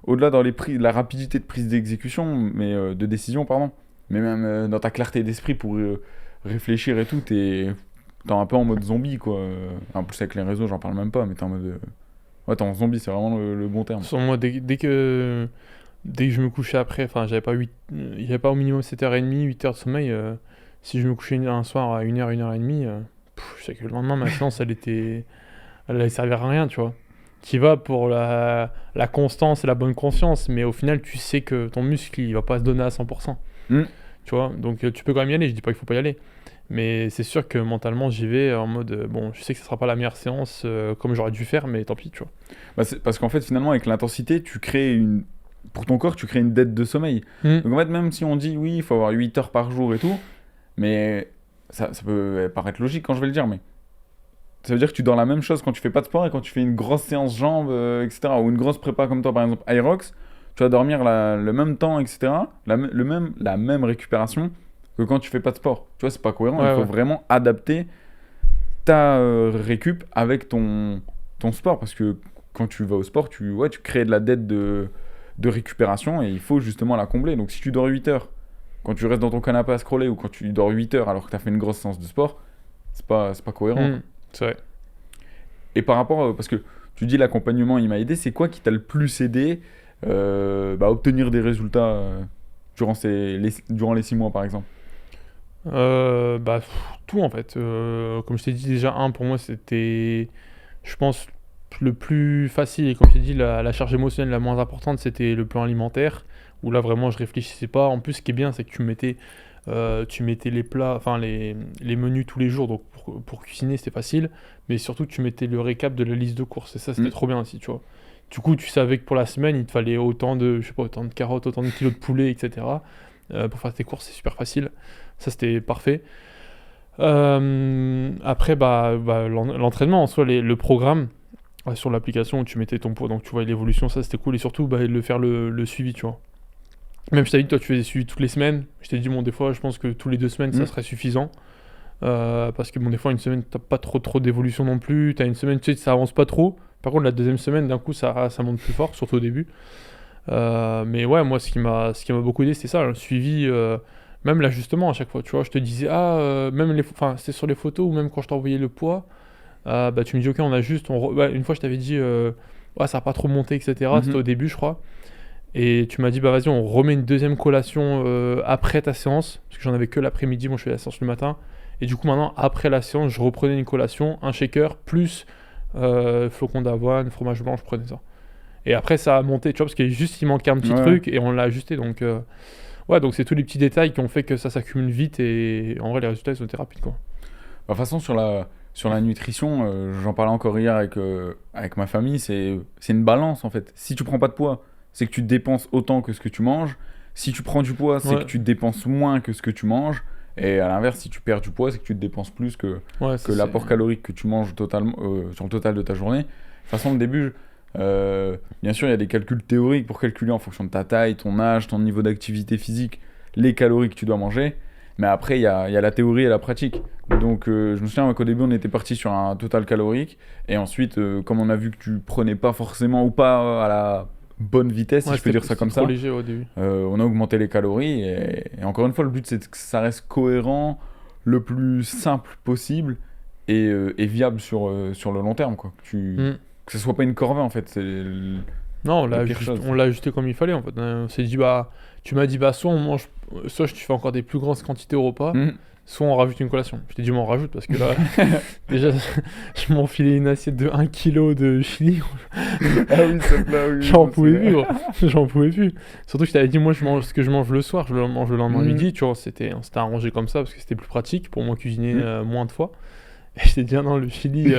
Speaker 1: Au-delà dans la rapidité de prise d'exécution, mais de décision, pardon. Mais même dans ta clarté d'esprit pour réfléchir et tout, t'es un peu en mode zombie, quoi. En plus, avec les réseaux, j'en parle même pas, mais t'es en mode... Ouais, t'es en zombie, c'est vraiment le bon terme.
Speaker 2: Sur moi, dès que je me couchais après, enfin, j'avais pas au minimum 7h30, 8h de sommeil. Si je me couchais un soir à 1h, 1h30, je sais que le lendemain, ma séance, elle allait servir à rien, tu vois. Tu vas pour la constance et la bonne conscience, mais au final, tu sais que ton muscle, il va pas se donner à 100%. Tu vois, donc tu peux quand même y aller, je dis pas qu'il faut pas y aller. Mais c'est sûr que mentalement, j'y vais en mode, bon, je sais que ce sera pas la meilleure séance comme j'aurais dû faire, mais tant pis, tu vois.
Speaker 1: Bah, c'est parce qu'en fait, finalement, avec l'intensité, pour ton corps, tu crées une dette de sommeil. Donc en fait, même si on dit, oui, il faut avoir 8 heures par jour et tout, mais ça peut paraître logique quand je vais le dire, mais ça veut dire que tu dors la même chose quand tu fais pas de sport et quand tu fais une grosse séance jambes, etc. Ou une grosse prépa comme toi, par exemple, Aerox, tu vas dormir le même temps, etc. La même récupération que quand tu fais pas de sport. Tu vois, c'est pas cohérent. Il faut vraiment adapter ta récup avec ton sport. Parce que quand tu vas au sport, tu crées de la dette de récupération et il faut justement la combler. Donc si tu dors 8 heures, quand tu restes dans ton canapé à scroller, ou quand tu dors 8 heures alors que tu as fait une grosse séance de sport, c'est pas cohérent.
Speaker 2: C'est vrai.
Speaker 1: Et par rapport, parce que tu dis l'accompagnement il m'a aidé, c'est quoi qui t'a le plus aidé à obtenir des résultats durant les 6 mois par exemple?
Speaker 2: Tout en fait. Comme je t'ai dit déjà, pour moi c'était, je pense, le plus facile, et comme je t'ai dit, la charge émotionnelle la moins importante, c'était le plan alimentaire, où là vraiment je réfléchissais pas. En plus, ce qui est bien, c'est que tu mettais les plats, enfin les menus tous les jours, donc pour cuisiner c'était facile, mais surtout tu mettais le récap de la liste de courses, et ça c'était trop bien aussi, tu vois. Du coup, tu savais que pour la semaine, il te fallait autant de carottes, autant de kilos de poulet, etc. Pour faire tes courses, c'est super facile. Ça, c'était parfait. Après, l'entraînement en soi, le programme sur l'application où tu mettais ton poids, donc tu vois l'évolution, ça c'était cool. Et surtout, de faire le suivi, tu vois. Même je t'avais dit, toi, tu fais des suivis toutes les semaines. Je t'ai dit, des fois, je pense que tous les 2 semaines, ça serait suffisant. Parce que des fois, une semaine, t'as pas trop d'évolution non plus. T'as une semaine, tu sais, ça avance pas trop. Par contre, la deuxième semaine, d'un coup, ça monte plus fort, surtout au début. Mais ouais, moi, ce qui m'a beaucoup aidé, c'était ça, le suivi, même l'ajustement à chaque fois. Tu vois, je te disais, même enfin, c'était sur les photos ou même quand je t'envoyais le poids, bah, tu me dis, ok, on ajuste. Ouais, une fois, je t'avais dit, ouais, ça va pas trop monter, etc. C'était
Speaker 1: Mhm.
Speaker 2: au début, je crois. Et tu m'as dit, bah vas-y, on remet une deuxième collation après ta séance, parce que j'en avais que l'après-midi, moi je fais la séance le matin. Et du coup, maintenant, après la séance, je reprenais une collation, un shaker, plus flocons d'avoine, fromage blanc, je prenais ça. Et après, ça a monté, tu vois, parce il manquait un petit
Speaker 1: Ouais.
Speaker 2: truc et on l'a ajusté. Donc, ouais, donc c'est tous les petits détails qui ont fait que ça s'accumule vite et en vrai, les résultats, ils ont été rapides, quoi.
Speaker 1: De toute façon, sur la nutrition, j'en parlais encore hier avec ma famille, c'est une balance en fait. Si tu prends pas de poids, c'est que tu dépenses autant que ce que tu manges. Si tu prends du poids, c'est que
Speaker 2: Ouais,
Speaker 1: tu dépenses moins que ce que tu manges. Et à l'inverse, si tu perds du poids, c'est que tu te dépenses plus
Speaker 2: ouais,
Speaker 1: que
Speaker 2: ça c'est.
Speaker 1: l'apport calorique que tu manges totalement, sur le total de ta journée. De toute façon, au début, bien sûr, il y a des calculs théoriques pour calculer en fonction de ta taille, ton âge, ton niveau d'activité physique, les calories que tu dois manger. Mais après, il y a la théorie et la pratique. Donc, je me souviens qu'au début, on était parti sur un total calorique. Et ensuite, comme on a vu que tu prenais pas forcément ou pas à la bonne vitesse, si
Speaker 2: Ouais,
Speaker 1: je peux dire ça
Speaker 2: c'était
Speaker 1: comme
Speaker 2: trop
Speaker 1: ça,
Speaker 2: léger au début.
Speaker 1: on a augmenté les calories. Et encore une fois, le but, c'est que ça reste cohérent, le plus simple possible et viable sur le long terme, quoi.
Speaker 2: Hmm.
Speaker 1: Que ce soit pas une corvée, en fait. C'est
Speaker 2: Non,
Speaker 1: la pire chose.
Speaker 2: on l'a ajusté comme il fallait en fait. On s'est dit, bah, tu m'as dit, bah, soit tu fais encore des plus grandes quantités au repas,
Speaker 1: Mhm.
Speaker 2: soit on rajoute une collation. Je t'ai dit, mais on rajoute parce que là, déjà, je m'enfilais une assiette de 1 kg de chili,
Speaker 1: Ah oui, ça là, oui.
Speaker 2: j'en
Speaker 1: je
Speaker 2: pouvais
Speaker 1: sais.
Speaker 2: plus, gros. J'en pouvais plus. Surtout que je t'avais dit, moi, je mange ce que je mange le soir, je le mange le lendemain
Speaker 1: Mhm.
Speaker 2: midi, tu vois, on s'était arrangé comme ça parce que c'était plus pratique pour moi cuisiner
Speaker 1: Mhm.
Speaker 2: moins de fois. Et je t'ai dit, ah non, le chili,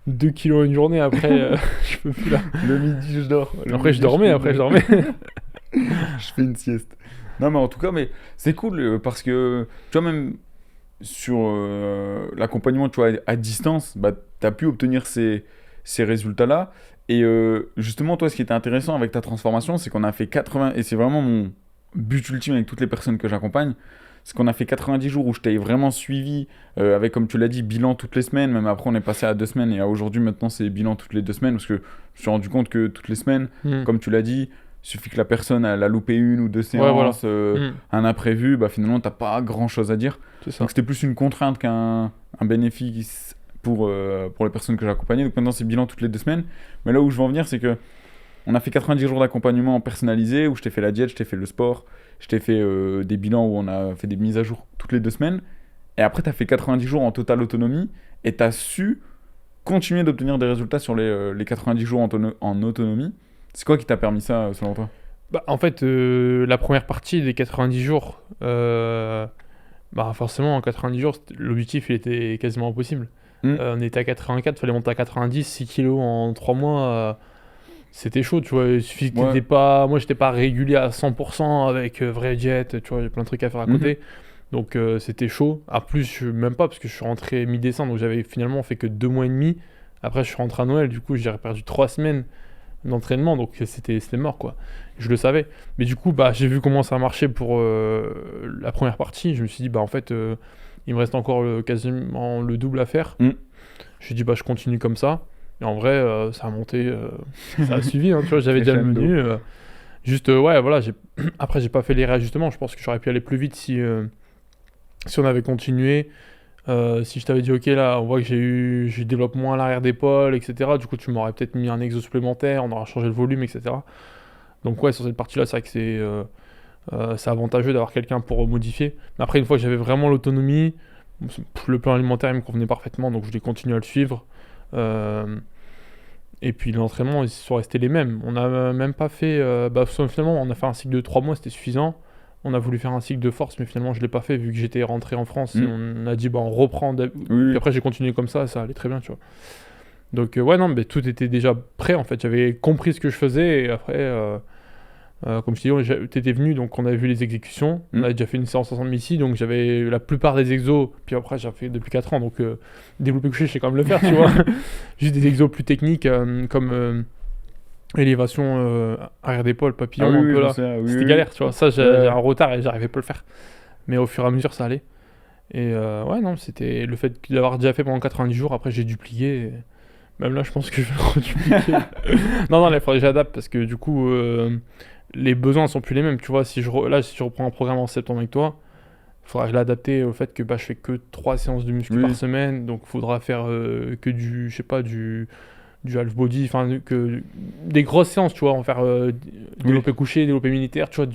Speaker 2: 2 kilos une journée, après, je peux plus là.
Speaker 1: Le midi, je dors. Le
Speaker 2: Après, je
Speaker 1: midi,
Speaker 2: dormais,
Speaker 1: fais
Speaker 2: après,
Speaker 1: une-
Speaker 2: je dormais.
Speaker 1: je fais une sieste. Non, mais en tout cas, mais c'est cool parce que, tu vois, même sur l'accompagnement, tu vois, à distance, bah, tu as pu obtenir ces résultats-là. Et justement, toi, ce qui était intéressant avec ta transformation, c'est qu'on a fait 80, et c'est vraiment mon but ultime avec toutes les personnes que j'accompagne, c'est qu'on a fait 90 jours où je t'ai vraiment suivi, avec, comme tu l'as dit, bilan toutes les semaines, même après on est passé à 2 semaines, et à aujourd'hui, maintenant, c'est bilan toutes les 2 semaines, parce que je me suis rendu compte que toutes les semaines,
Speaker 2: Hmm.
Speaker 1: comme tu l'as dit, il suffit que la personne elle a loupé une ou deux
Speaker 2: Ouais, voilà.
Speaker 1: séances,
Speaker 2: Hmm.
Speaker 1: un imprévu, bah finalement, t'as pas grand-chose à dire.
Speaker 2: C'est ça.
Speaker 1: Donc c'était plus une contrainte qu'un bénéfice pour les personnes que j'accompagnais. Donc maintenant c'est bilan toutes les 2 semaines. Mais là où je veux en venir, c'est que on a fait 90 jours d'accompagnement personnalisé, où je t'ai fait la diète, je t'ai fait le sport, je t'ai fait des bilans où on a fait des mises à jour toutes les 2 semaines. Et après tu as fait 90 jours en totale autonomie et tu as su continuer d'obtenir des résultats sur les 90 jours en autonomie. C'est quoi qui t'a permis ça selon toi?
Speaker 2: Bah, en fait, la première partie des 90 jours, bah forcément, en 90 jours, l'objectif il était quasiment impossible.
Speaker 1: Mm.
Speaker 2: On était à 84, fallait monter à 90, 6 kilos en 3 mois. C'était chaud, tu vois. Il suffit que
Speaker 1: Ouais.
Speaker 2: t'étais pas. Moi, j'étais pas régulier à 100% avec vraie diète, tu vois, il y a plein de trucs à faire à côté. Donc, c'était chaud. En plus, même pas, parce que je suis rentré mi-décembre, donc j'avais finalement fait que 2 mois et demi. Après, je suis rentré à Noël, du coup, j'ai perdu 3 semaines d'entraînement, donc c'était mort, quoi. Je le savais. Mais du coup, bah, j'ai vu comment ça marchait pour la première partie. Je me suis dit, bah, en fait, il me reste encore quasiment le double à faire.
Speaker 1: Mm.
Speaker 2: Je me suis dit, bah, je continue comme ça. Et en vrai, ça a monté, ça a suivi, hein, tu vois, j'avais déjà le
Speaker 1: Crescendo.
Speaker 2: menu. Juste, ouais, voilà, après, j'ai pas fait les réajustements. Je pense que j'aurais pu aller plus vite si on avait continué. Si je t'avais dit, ok, là, on voit que je développe moins l'arrière d'épaule, etc. Du coup, tu m'aurais peut-être mis un exo supplémentaire, on aurait changé le volume, etc. Donc, ouais, sur cette partie-là, c'est vrai que c'est avantageux d'avoir quelqu'un pour modifier. Mais après, une fois que j'avais vraiment l'autonomie, le plan alimentaire, il me convenait parfaitement, donc je l'ai continué à le suivre. Et puis l'entraînement, ils sont restés les mêmes. On n'a même pas fait. Finalement, on a fait un cycle de 3 mois, c'était suffisant. On a voulu faire un cycle de force, mais finalement, je ne l'ai pas fait vu que j'étais rentré en France. Et on a dit, bah, on reprend.
Speaker 1: Oui.
Speaker 2: Puis après, j'ai continué comme ça allait très bien, tu vois. Donc, ouais, non, mais tout était déjà prêt en fait. J'avais compris ce que je faisais et après. Comme je t'ai dit, t'étais venu, donc on avait vu les exécutions. On avait déjà fait une séance ensemble ici, donc j'avais la plupart des exos. Puis après, j'ai fait depuis 4 ans, donc développer couché, je sais quand même le faire, tu vois. Juste des exos plus techniques, comme élévation arrière d'épaule, papillon,
Speaker 1: Ah oui,
Speaker 2: un
Speaker 1: oui,
Speaker 2: peu
Speaker 1: je
Speaker 2: là.
Speaker 1: sais, oui,
Speaker 2: C'était
Speaker 1: oui.
Speaker 2: galère, tu vois. Ça, j'ai
Speaker 1: Ouais.
Speaker 2: un retard et j'arrivais pas à le faire. Mais au fur et à mesure, ça allait. Et ouais, non, c'était le fait d'avoir déjà fait pendant 90 jours. Après, j'ai dupliqué. Même là, je pense que je vais redupliquer. Non, là, il faudrait que j'adapte parce que du coup, les besoins sont plus les mêmes. Tu vois, si si je reprends un programme en septembre avec toi, il faudra que je l'adapte au fait que je fais que 3 séances de muscu
Speaker 1: Oui.
Speaker 2: par semaine, donc il faudra faire que je sais pas, du half body, enfin que des grosses séances, tu vois, on va faire développé couché, développé militaire, tu vois,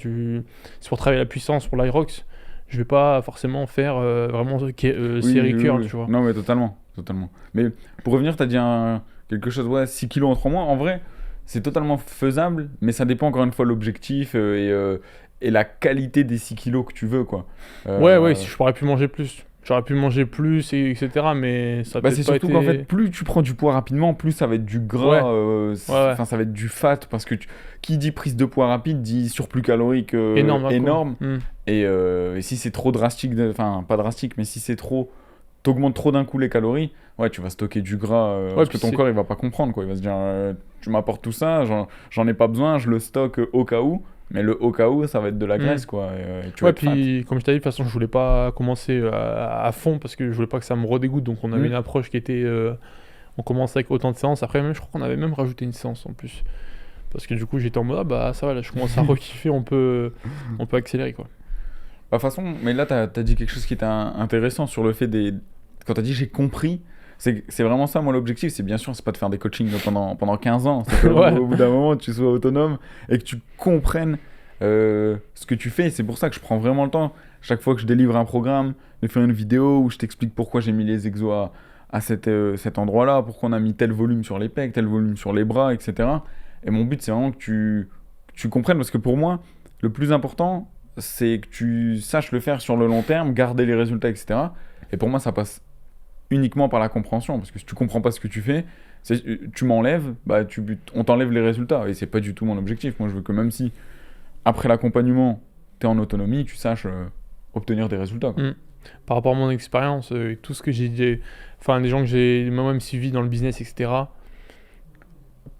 Speaker 2: c'est pour travailler la puissance pour l'Irox. Je vais pas forcément faire vraiment série curl,
Speaker 1: Oui.
Speaker 2: tu vois.
Speaker 1: Non, mais totalement. Mais pour revenir, t'as dit quelque chose, ouais, 6 kilos en 3 mois. En vrai, c'est totalement faisable, mais ça dépend encore une fois de l'objectif et la qualité des 6 kilos que tu veux, quoi.
Speaker 2: Ouais, si je pourrais plus manger plus. J'aurais pu manger plus, etc. Mais ça a peut-être
Speaker 1: C'est
Speaker 2: pas
Speaker 1: surtout
Speaker 2: été...
Speaker 1: qu'en fait, plus tu prends du poids rapidement, plus ça va être du gras,
Speaker 2: Ouais.
Speaker 1: ça va être du fat, parce que qui dit prise de poids rapide dit surplus calorique
Speaker 2: Énorme.
Speaker 1: énorme.
Speaker 2: Hmm.
Speaker 1: Et si c'est trop drastique, enfin pas drastique, mais si c'est trop, t'augmentes trop d'un coup les calories, ouais, tu vas stocker du gras, parce que
Speaker 2: puis
Speaker 1: ton corps il va pas comprendre, quoi. Il va se dire, tu m'apportes tout ça, j'en ai pas besoin, je le stocke au cas où, mais le au cas où, ça va être de la graisse, quoi. Et tu vas être fat.
Speaker 2: Puis comme je t'ai dit, de toute façon, je voulais pas commencer à fond parce que je voulais pas que ça me redégoûte. Donc on avait une approche qui était. On commençait avec autant de séances. Après, même, je crois qu'on avait même rajouté une séance en plus. Parce que du coup, j'étais en mode, ah bah ça va, là, je commence à re-kiffer, on peut accélérer, quoi.
Speaker 1: Bah, de toute façon, mais là, t'as dit quelque chose qui était intéressant sur le fait des. Quand t'as dit j'ai compris, c'est vraiment ça, moi, l'objectif. C'est bien sûr, c'est pas de faire des coachings pendant 15 ans. C'est que
Speaker 2: Ouais.
Speaker 1: au bout d'un moment, tu sois autonome et que tu comprennes ce que tu fais. C'est pour ça que je prends vraiment le temps, chaque fois que je délivre un programme, de faire une vidéo où je t'explique pourquoi j'ai mis les exos à cet endroit-là, pourquoi on a mis tel volume sur les pecs, tel volume sur les bras, etc. Et mon but, c'est vraiment que tu comprennes, parce que pour moi, le plus important, c'est que tu saches le faire sur le long terme, garder les résultats, etc. Et pour moi, ça passe uniquement par la compréhension, parce que si tu comprends pas ce que tu fais, tu m'enlèves, on t'enlève les résultats, et c'est pas du tout mon objectif. Moi, je veux que même si, après l'accompagnement, tu es en autonomie, tu saches obtenir des résultats, quoi.
Speaker 2: Par rapport à mon expérience, et tout ce que enfin, les gens que j'ai moi-même suivis dans le business, etc.,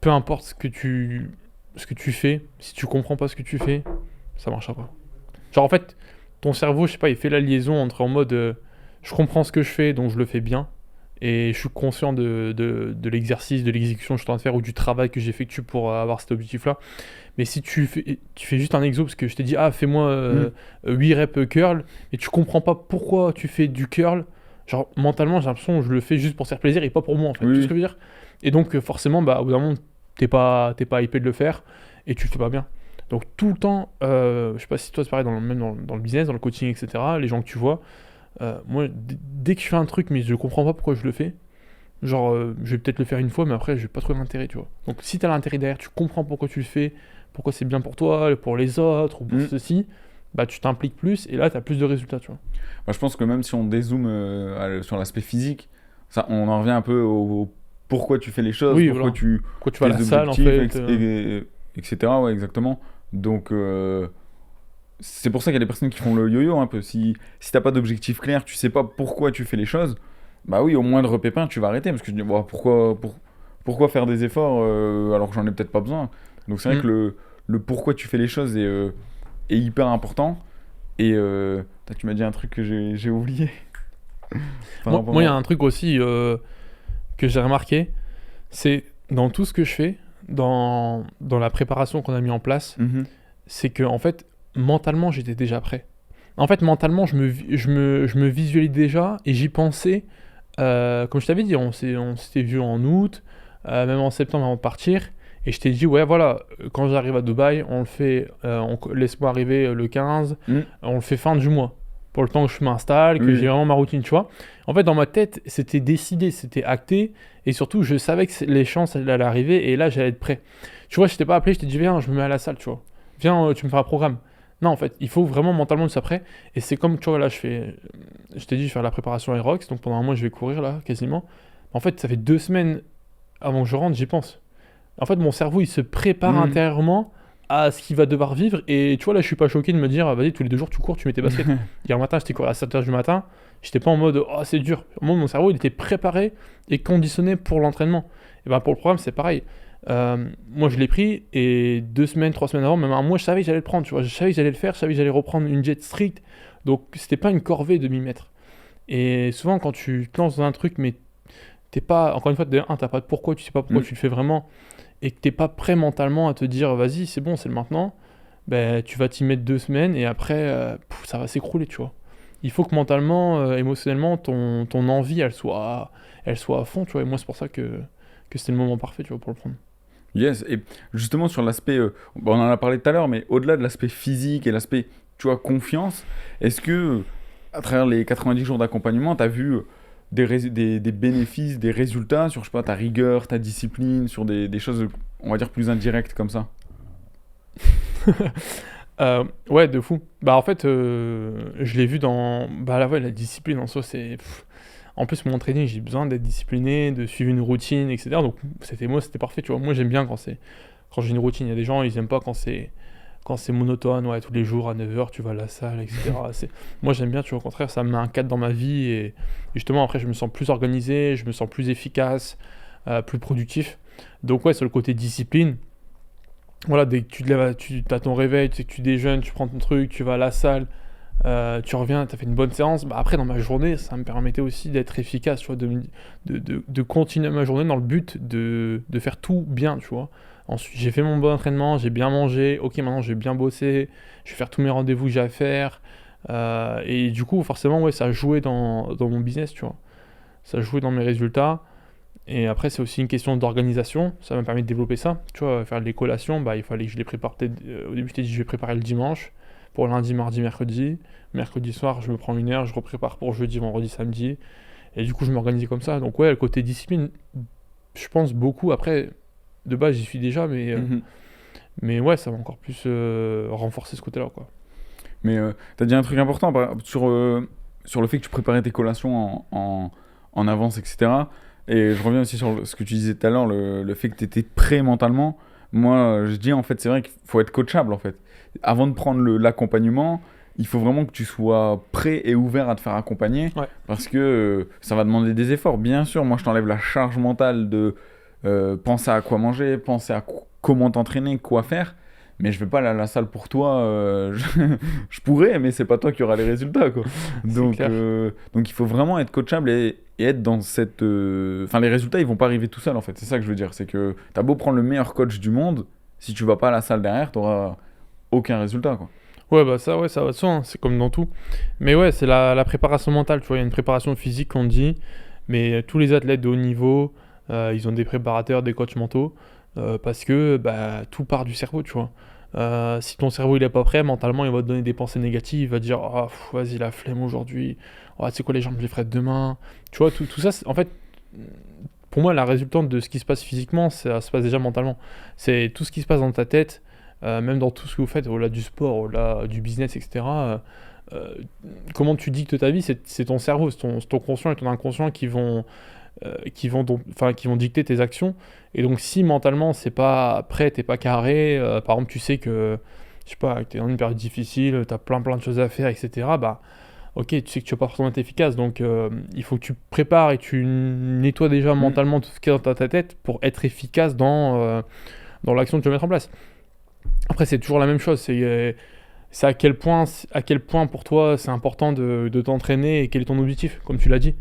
Speaker 2: peu importe ce que tu fais, si tu comprends pas ce que tu fais, ça marchera pas. Genre en fait, ton cerveau, je sais pas, il fait la liaison entre en mode je comprends ce que je fais, donc je le fais bien, et je suis conscient de l'exercice, de l'exécution que je suis en train de faire, ou du travail que j'effectue pour avoir cet objectif-là. Mais si tu fais juste un exo, parce que je t'ai dit, fais-moi 8 reps curl, et tu comprends pas pourquoi tu fais du curl, genre mentalement, j'ai l'impression que je le fais juste pour se faire plaisir et pas pour moi, en fait.
Speaker 1: Oui.
Speaker 2: Tu sais ce que je veux dire? Et donc, forcément, au bout d'un moment, t'es pas hypé de le faire, et tu le fais pas bien. Donc, tout le temps, je sais pas si toi c'est pareil, même dans le business, dans le coaching, etc., les gens que tu vois, moi, dès que je fais un truc, mais je comprends pas pourquoi je le fais, genre, je vais peut-être le faire une fois, mais après, je vais pas trouver l'intérêt, tu vois. Donc, si t'as l'intérêt derrière, tu comprends pourquoi tu le fais, pourquoi c'est bien pour toi, pour les autres, ou pour ceci, tu t'impliques plus, et là, t'as plus de résultats, tu vois.
Speaker 1: Je pense que même si on dézoome sur l'aspect physique, ça, on en revient un peu au pourquoi tu fais les choses,
Speaker 2: Oui,
Speaker 1: pourquoi
Speaker 2: voilà. Pourquoi tu vas à la salle, en fait.
Speaker 1: etc. Ouais, exactement. Donc, c'est pour ça qu'il y a des personnes qui font le yo-yo un peu. Si t'as pas d'objectif clair, tu sais pas pourquoi tu fais les choses, bah oui, au moindre pépin, tu vas arrêter. Parce que je dis, pourquoi faire des efforts alors que j'en ai peut-être pas besoin. Donc, c'est vrai que le pourquoi tu fais les choses est hyper important. Et tu m'as dit un truc que j'ai oublié.
Speaker 2: Moi, il y a un truc aussi que j'ai remarqué, c'est dans tout ce que je fais, dans la préparation qu'on a mis en place, c'est que en fait, mentalement, j'étais déjà prêt. En fait, mentalement, je me visualisais déjà et j'y pensais. Comme je t'avais dit, on s'était vu en août, même en septembre avant de partir. Et je t'ai dit, ouais, voilà, quand j'arrive à Dubaï, on le fait, laisse-moi arriver le 15, on le fait fin du mois. Pour le temps que je m'installe, que j'ai vraiment ma routine, tu vois. En fait, dans ma tête, c'était décidé, c'était acté. Et surtout, je savais que les chances allaient arriver et là, j'allais être prêt. Tu vois, je t'ai pas appelé, je t'ai dit, viens, je me mets à la salle, tu vois. Viens, tu me fais un programme. Non, en fait, il faut vraiment mentalement être prêt. Et c'est comme, tu vois, là, je t'ai dit, je fais la préparation Aerox. Donc pendant un mois, je vais courir, là, quasiment. En fait, ça fait 2 semaines avant que je rentre, j'y pense. En fait, mon cerveau, il se prépare intérieurement à ce qu'il va devoir vivre. Et tu vois, là, je suis pas choqué de me dire, vas-y, tous les 2 jours, tu cours, tu mets tes baskets. Hier matin, j'étais couru à 7h du matin. J'étais pas en mode, oh, c'est dur. Moi, mon cerveau, il était préparé et conditionné pour l'entraînement. Et ben, pour le programme, c'est pareil. Moi, je l'ai pris et 2 semaines, 3 semaines avant, même un mois, je savais que j'allais le prendre. Tu vois, je savais que j'allais le faire, je savais que j'allais reprendre une jet stricte. Donc, c'était pas une corvée de m'y mettre. Et souvent, quand tu te lances dans un truc, mais t'es pas, encore une fois, t'as pas de pourquoi, tu sais pas pourquoi tu le fais vraiment, et que t'es pas prêt mentalement à te dire, vas-y, c'est bon, c'est le maintenant, ben, tu vas t'y mettre 2 semaines et après, ça va s'écrouler, tu vois. Il faut que mentalement, émotionnellement, ton envie, elle soit à fond, tu vois. Et moi, c'est pour ça que c'était le moment parfait, tu vois, pour le prendre.
Speaker 1: Yes, et justement sur l'aspect, on en a parlé tout à l'heure, mais au-delà de l'aspect physique et l'aspect, tu vois, confiance, est-ce que, à travers les 90 jours d'accompagnement, tu as vu des bénéfices, des résultats sur, je sais pas, ta rigueur, ta discipline, sur des choses, on va dire, plus indirectes comme ça?
Speaker 2: Ouais, de fou. Bah, en fait, je l'ai vu dans. Bah, là, ouais, la discipline en soi, c'est. En plus, mon training, j'ai besoin d'être discipliné, de suivre une routine, etc. Donc, c'était parfait, tu vois. Moi, j'aime bien quand j'ai une routine. Il y a des gens, ils aiment pas quand c'est monotone, ouais, tous les jours à 9h, tu vas à la salle, etc. Moi, j'aime bien, tu vois. Au contraire, ça me met un cadre dans ma vie. Et justement, après, je me sens plus organisé, je me sens plus efficace, plus productif. Donc, ouais, sur le côté discipline. Voilà, dès que tu te lèves, tu as ton réveil, tu sais que tu déjeunes, tu prends ton truc, tu vas à la salle, tu reviens, tu as fait une bonne séance. Bah, après, dans ma journée, ça me permettait aussi d'être efficace, tu vois, de continuer ma journée dans le but de faire tout bien, tu vois. Ensuite, j'ai fait mon bon entraînement, j'ai bien mangé, ok, maintenant je vais bien bosser, je vais faire tous mes rendez-vous que j'ai à faire. Et du coup, forcément, ouais, ça a joué dans mon business, tu vois. Ça a joué dans mes résultats. Et après, c'est aussi une question d'organisation. Ça m'a permis de développer ça. Tu vois, faire les collations, bah, il fallait que je les prépare peut-être. Au début, je t'ai dit, je vais préparer le dimanche pour lundi, mardi, mercredi. Mercredi soir, je me prends 1 heure, je reprépare pour jeudi, vendredi, samedi. Et du coup, je m'organisais comme ça. Donc, ouais, le côté discipline, je pense beaucoup. Après, de base, j'y suis déjà,
Speaker 1: Mhm.
Speaker 2: mais ouais, ça va encore plus renforcer ce côté-là, quoi.
Speaker 1: Mais tu as dit un truc important sur le fait que tu préparais tes collations en avance, etc. Et je reviens aussi sur ce que tu disais tout à l'heure, le fait que tu étais prêt mentalement. Moi, je dis en fait, c'est vrai qu'il faut être coachable en fait. Avant de prendre l'accompagnement, il faut vraiment que tu sois prêt et ouvert à te faire accompagner
Speaker 2: Ouais,
Speaker 1: parce que ça va demander des efforts. Bien sûr, moi je t'enlève la charge mentale de penser à quoi manger, penser à comment t'entraîner, quoi faire. Mais je vais pas aller à la salle pour toi. Je pourrais, mais c'est pas toi qui aura les résultats, quoi.
Speaker 2: c'est
Speaker 1: Donc,
Speaker 2: clair.
Speaker 1: donc il faut vraiment être coachable et être dans cette. Enfin, les résultats, ils vont pas arriver tout seuls, en fait. C'est ça que je veux dire. C'est que t'as beau prendre le meilleur coach du monde, si tu vas pas à la salle derrière, t'auras aucun résultat, quoi.
Speaker 2: Ouais, bah ça, ouais, ça va de soi, hein, c'est comme dans tout. Mais ouais, c'est la préparation mentale, tu vois, il y a une préparation physique qu'on dit, mais tous les athlètes de haut niveau, ils ont des préparateurs, des coachs mentaux, parce que bah, tout part du cerveau, tu vois. Si ton cerveau il est pas prêt, mentalement il va te donner des pensées négatives, il va te dire ah, vas-y la flemme aujourd'hui, ah, tu sais quoi les jambes je les ferai demain. Tu vois, tout ça, en fait, pour moi la résultante de ce qui se passe physiquement, ça se passe déjà mentalement. C'est tout ce qui se passe dans ta tête, même dans tout ce que vous faites, au-delà du sport, au-delà du business, etc. euh, Comment tu dictes ta vie, c'est ton cerveau, c'est ton conscient et ton inconscient qui vont dicter tes actions. Et donc, si mentalement c'est pas prêt, t'es pas carré, par exemple, tu sais que, je sais pas, que t'es dans une période difficile, t'as plein de choses à faire, etc. Bah, ok, tu sais que tu vas pas forcément être efficace, donc il faut que tu prépares et tu nettoies déjà
Speaker 1: Mm.
Speaker 2: mentalement tout ce qui est dans ta tête pour être efficace dans l'action que tu vas mettre en place. Après, c'est toujours la même chose. C'est à quel point pour toi c'est important de t'entraîner et quel est ton objectif, comme tu l'as dit.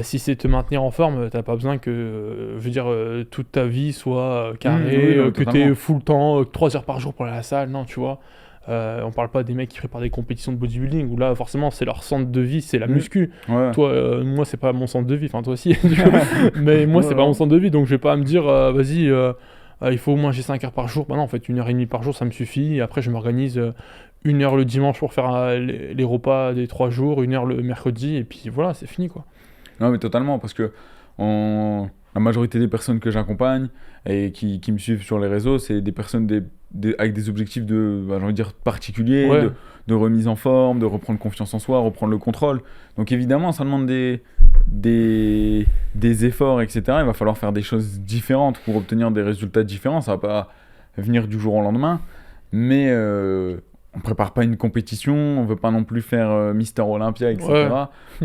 Speaker 2: Si c'est te maintenir en forme, t'as pas besoin que, je veux dire, toute ta vie soit
Speaker 1: Oui,
Speaker 2: carrée,
Speaker 1: non,
Speaker 2: que t'aies
Speaker 1: totalement.
Speaker 2: full temps, 3 heures par jour pour aller à la salle, non, tu vois. On parle pas des mecs qui préparent des compétitions de bodybuilding où là, forcément, c'est leur centre de vie, c'est la
Speaker 1: Mm.
Speaker 2: muscu.
Speaker 1: Ouais.
Speaker 2: Toi, moi, c'est pas mon centre de vie, enfin, toi aussi, du coup. Mais moi,
Speaker 1: Non,
Speaker 2: c'est pas mon
Speaker 1: non.
Speaker 2: centre de vie, donc je vais pas me dire, vas-y, il faut au moins j'ai 5 heures par jour. Bah non, en fait, 1 heure et demie par jour, ça me suffit. Et après, je m'organise 1 heure le dimanche pour faire les repas des 3 jours, 1 heure le mercredi, et puis voilà, c'est fini, quoi.
Speaker 1: Non, mais totalement, parce que la majorité des personnes que j'accompagne et qui me suivent sur les réseaux, c'est des personnes avec des objectifs j'ai envie de dire, particuliers,
Speaker 2: Ouais,
Speaker 1: de remise en forme, de reprendre confiance en soi, reprendre le contrôle. Donc évidemment, ça demande des efforts, etc. Il va falloir faire des choses différentes pour obtenir des résultats différents. Ça va pas venir du jour au lendemain, mais on prépare pas une compétition, on veut pas non plus faire Mister Olympia,
Speaker 2: ouais.
Speaker 1: etc.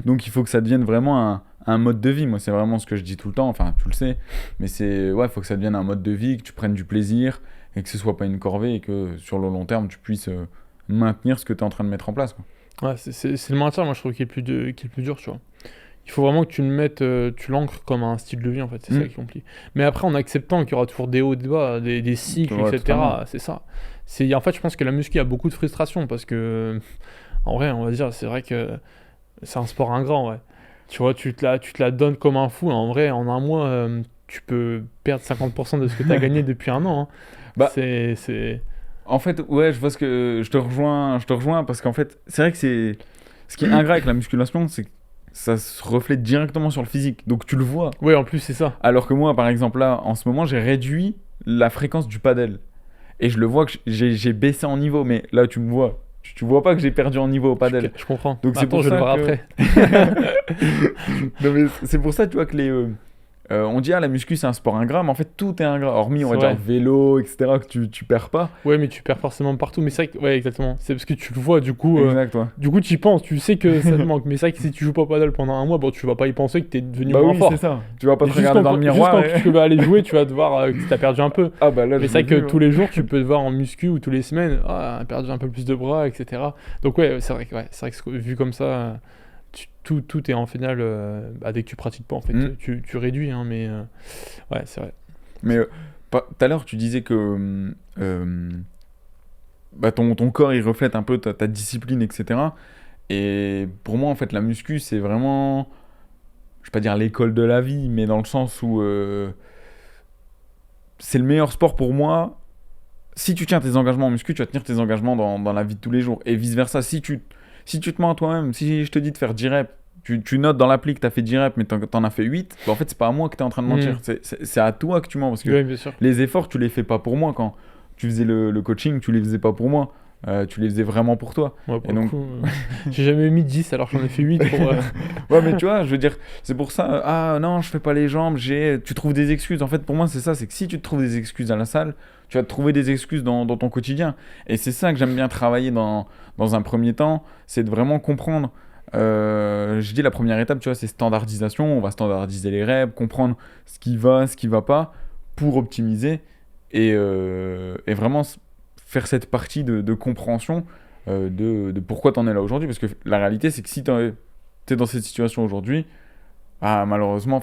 Speaker 1: Donc il faut que ça devienne vraiment un mode de vie. Moi, c'est vraiment ce que je dis tout le temps. Enfin, tu le sais, mais il faut que ça devienne un mode de vie, que tu prennes du plaisir et que ce soit pas une corvée et que sur le long terme, tu puisses maintenir ce que tu es en train de mettre en place, quoi.
Speaker 2: Ouais, c'est le maintien, moi je trouve, qui est le plus dur, tu vois. Il faut vraiment que tu le mettes, tu l'ancres comme un style de vie, en fait, c'est ça
Speaker 1: Mm.
Speaker 2: qui est compliqué. Mais après, en acceptant qu'il y aura toujours des hauts, des bas, des cycles,
Speaker 1: Ouais, totalement.
Speaker 2: etc., c'est ça. En fait, je pense que la muscu a beaucoup de frustration parce que, en vrai, on va dire, c'est vrai que c'est un sport ingrat, en vrai. Tu vois, tu te la donnes comme un fou. En vrai, en un mois, tu peux perdre 50% de ce que tu as gagné depuis un an, hein.
Speaker 1: Bah,
Speaker 2: C'est...
Speaker 1: en fait, ouais, je vois ce que je te rejoins parce qu'en fait, c'est vrai que c'est ce qui est ingrat avec la musculation, c'est que ça se reflète directement sur le physique. Donc tu le vois.
Speaker 2: Ouais, en plus, c'est ça.
Speaker 1: Alors que moi, par exemple, là, en ce moment, j'ai réduit la fréquence du paddle. Et je le vois que j'ai baissé en niveau. Mais là, tu me vois. Tu vois pas que j'ai perdu en niveau au paddle.
Speaker 2: Je comprends.
Speaker 1: Donc c'est
Speaker 2: Attends,
Speaker 1: pour
Speaker 2: je vais le
Speaker 1: ça
Speaker 2: voir
Speaker 1: que...
Speaker 2: après.
Speaker 1: Non, mais c'est pour ça, tu vois, que on dit, ah, la muscu, c'est un sport ingrat, mais en fait, tout est ingrat. Hormis, on va
Speaker 2: C'est
Speaker 1: dire,
Speaker 2: vrai.
Speaker 1: vélo, etc., que tu perds pas.
Speaker 2: Ouais, mais tu perds forcément partout. Mais c'est vrai que, ouais, exactement. C'est parce que tu le vois,
Speaker 1: Exact, ouais.
Speaker 2: du coup, tu y penses, tu sais que ça te manque. Mais c'est vrai que si tu joues pas au paddle pendant un mois, bon, tu vas pas y penser que t'es devenu
Speaker 1: Bah
Speaker 2: moins
Speaker 1: oui,
Speaker 2: fort.
Speaker 1: c'est ça. Tu vas pas te
Speaker 2: Juste
Speaker 1: regarder
Speaker 2: quand,
Speaker 1: dans le miroir.
Speaker 2: juste quand tu vas aller jouer, tu vas te voir que t'as perdu un peu.
Speaker 1: Ah bah là,
Speaker 2: Mais
Speaker 1: je
Speaker 2: c'est vrai
Speaker 1: l'ai
Speaker 2: que
Speaker 1: vu,
Speaker 2: tous
Speaker 1: ouais.
Speaker 2: les jours, tu peux te voir en muscu ou tous les semaines, perdu un peu plus de bras, etc. Donc ouais, c'est vrai que vu comme ça, tout est en final, dès que tu pratiques pas, en fait,
Speaker 1: Mm.
Speaker 2: tu réduis, hein, mais ouais, c'est vrai.
Speaker 1: Mais tout à l'heure, tu disais que bah, ton corps, il reflète un peu ta discipline, etc. Et pour moi, en fait, la muscu, c'est vraiment, je vais pas dire l'école de la vie, mais dans le sens où c'est le meilleur sport pour moi. Si tu tiens tes engagements en muscu, tu vas tenir tes engagements dans la vie de tous les jours. Et vice-versa, si tu te mens à toi-même, si je te dis de faire 10 reps, tu notes dans l'appli que tu as fait 10 reps, mais t'en as fait 8, bah en fait, c'est pas à moi que tu es en train de mentir.
Speaker 2: Mm.
Speaker 1: C'est à toi que tu mens. Parce que
Speaker 2: Oui, bien sûr.
Speaker 1: les efforts, tu les fais pas pour moi. Quand tu faisais le coaching, tu les faisais pas pour moi. Tu les faisais vraiment pour toi.
Speaker 2: Ouais, pour
Speaker 1: Et
Speaker 2: le
Speaker 1: donc,
Speaker 2: coup, j'ai jamais mis 10 alors que j'en ai fait 8 pour.
Speaker 1: ouais, mais tu vois, je veux dire, c'est pour ça, ah non, je fais pas les jambes, tu trouves des excuses. En fait, pour moi, c'est ça, c'est que si tu te trouves des excuses à la salle, tu vas te trouver des excuses dans ton quotidien. Et c'est ça que j'aime bien travailler dans un premier temps, c'est de vraiment comprendre. Je dis la première étape, tu vois, c'est standardisation. On va standardiser les reps, comprendre ce qui va pas pour optimiser et vraiment faire cette partie de compréhension de pourquoi tu en es là aujourd'hui. Parce que la réalité, c'est que si tu es dans cette situation aujourd'hui, malheureusement,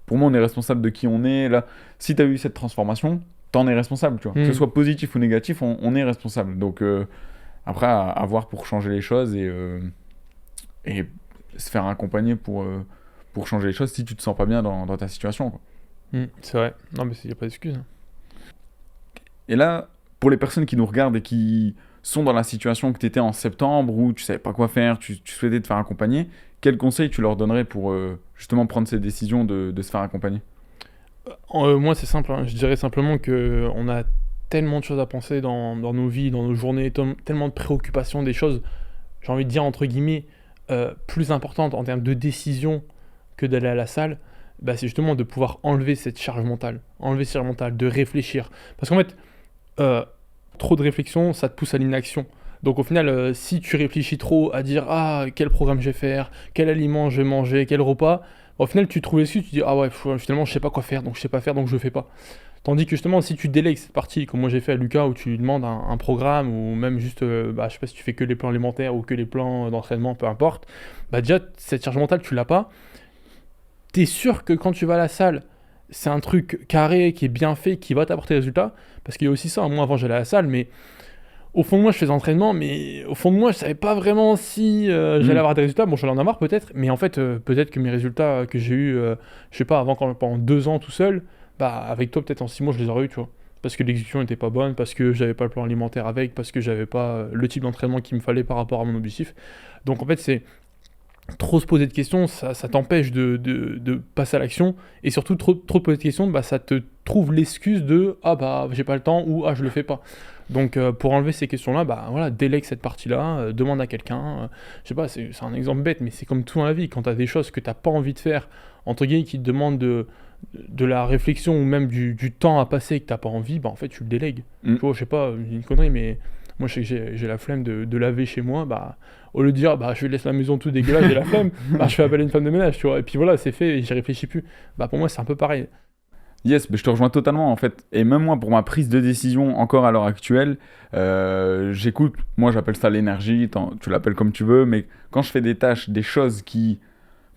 Speaker 1: pour moi, on est responsable de qui on est. Là, si tu as eu cette transformation, tu en es responsable. Tu vois. Que ce soit positif ou négatif, on est responsable. Donc, après, à voir pour changer les choses et se faire accompagner pour changer les choses si tu te sens pas bien dans ta situation, quoi.
Speaker 2: C'est vrai. Non, mais il n'y a pas d'excuse, hein.
Speaker 1: Et là, pour les personnes qui nous regardent et qui sont dans la situation que tu étais en septembre où tu savais pas quoi faire, tu souhaitais te faire accompagner, quels conseils tu leur donnerais pour justement prendre cette décision de se faire accompagner?
Speaker 2: Moi, c'est simple, hein. Je dirais simplement que on a tellement de choses à penser dans nos vies, dans nos journées, tellement de préoccupations, des choses, j'ai envie de dire, entre guillemets, plus importantes en termes de décision que d'aller à la salle. Bah, c'est justement de pouvoir enlever cette charge mentale, de réfléchir. Parce qu'en fait, trop de réflexion, ça te pousse à l'inaction. Donc au final, si tu réfléchis trop à dire quel programme je vais faire, quel aliment je vais manger, quel repas, au final tu trouves l'excuse, tu dis ouais, finalement je sais pas quoi faire, donc je sais pas faire, donc je le fais pas. Tandis que justement, si tu délègues cette partie, comme moi j'ai fait à Lucas, où tu lui demandes un programme, ou même juste, je sais pas si tu fais que les plans alimentaires ou que les plans d'entraînement, peu importe, bah déjà cette charge mentale tu l'as pas. T'es sûr que quand tu vas à la salle, c'est un truc carré, qui est bien fait, qui va t'apporter des résultats. Parce qu'il y a aussi ça, moi avant j'allais à la salle, mais au fond de moi je faisais entraînement, mais au fond de moi je savais pas vraiment si j'allais avoir des résultats. Bon, j'allais en avoir peut-être, mais en fait peut-être que mes résultats que j'ai eu, je sais pas, pendant 2 ans tout seul, bah avec toi peut-être en 6 mois je les aurais eu, tu vois. Parce que l'exécution n'était pas bonne, parce que j'avais pas le plan alimentaire avec, parce que j'avais pas le type d'entraînement qu'il me fallait par rapport à mon objectif. Donc en fait c'est trop se poser de questions, ça t'empêche de passer à l'action, et surtout trop te poser de questions, bah, ça te trouve l'excuse de j'ai pas le temps ou je le fais pas. Donc pour enlever ces questions-là, bah voilà, délègue cette partie-là, demande à quelqu'un, je sais pas, c'est un exemple bête, mais c'est comme tout dans la vie, quand t'as des choses que t'as pas envie de faire, entre guillemets, qui te demandent de la réflexion ou même du temps à passer et que t'as pas envie, bah en fait tu le délègues. Tu vois, je sais pas, une connerie, mais moi je sais que j'ai la flemme de laver chez moi, bah au lieu de dire je laisse la maison tout dégueulasse, j'ai la flemme, je fais appeler une femme de ménage, tu vois, et puis voilà, c'est fait et j'y réfléchis plus. Bah pour moi c'est un peu pareil.
Speaker 1: Yes, mais je te rejoins totalement en fait. Et même moi, pour ma prise de décision, encore à l'heure actuelle, j'écoute, moi j'appelle ça l'énergie, tu l'appelles comme tu veux, mais quand je fais des tâches, des choses qui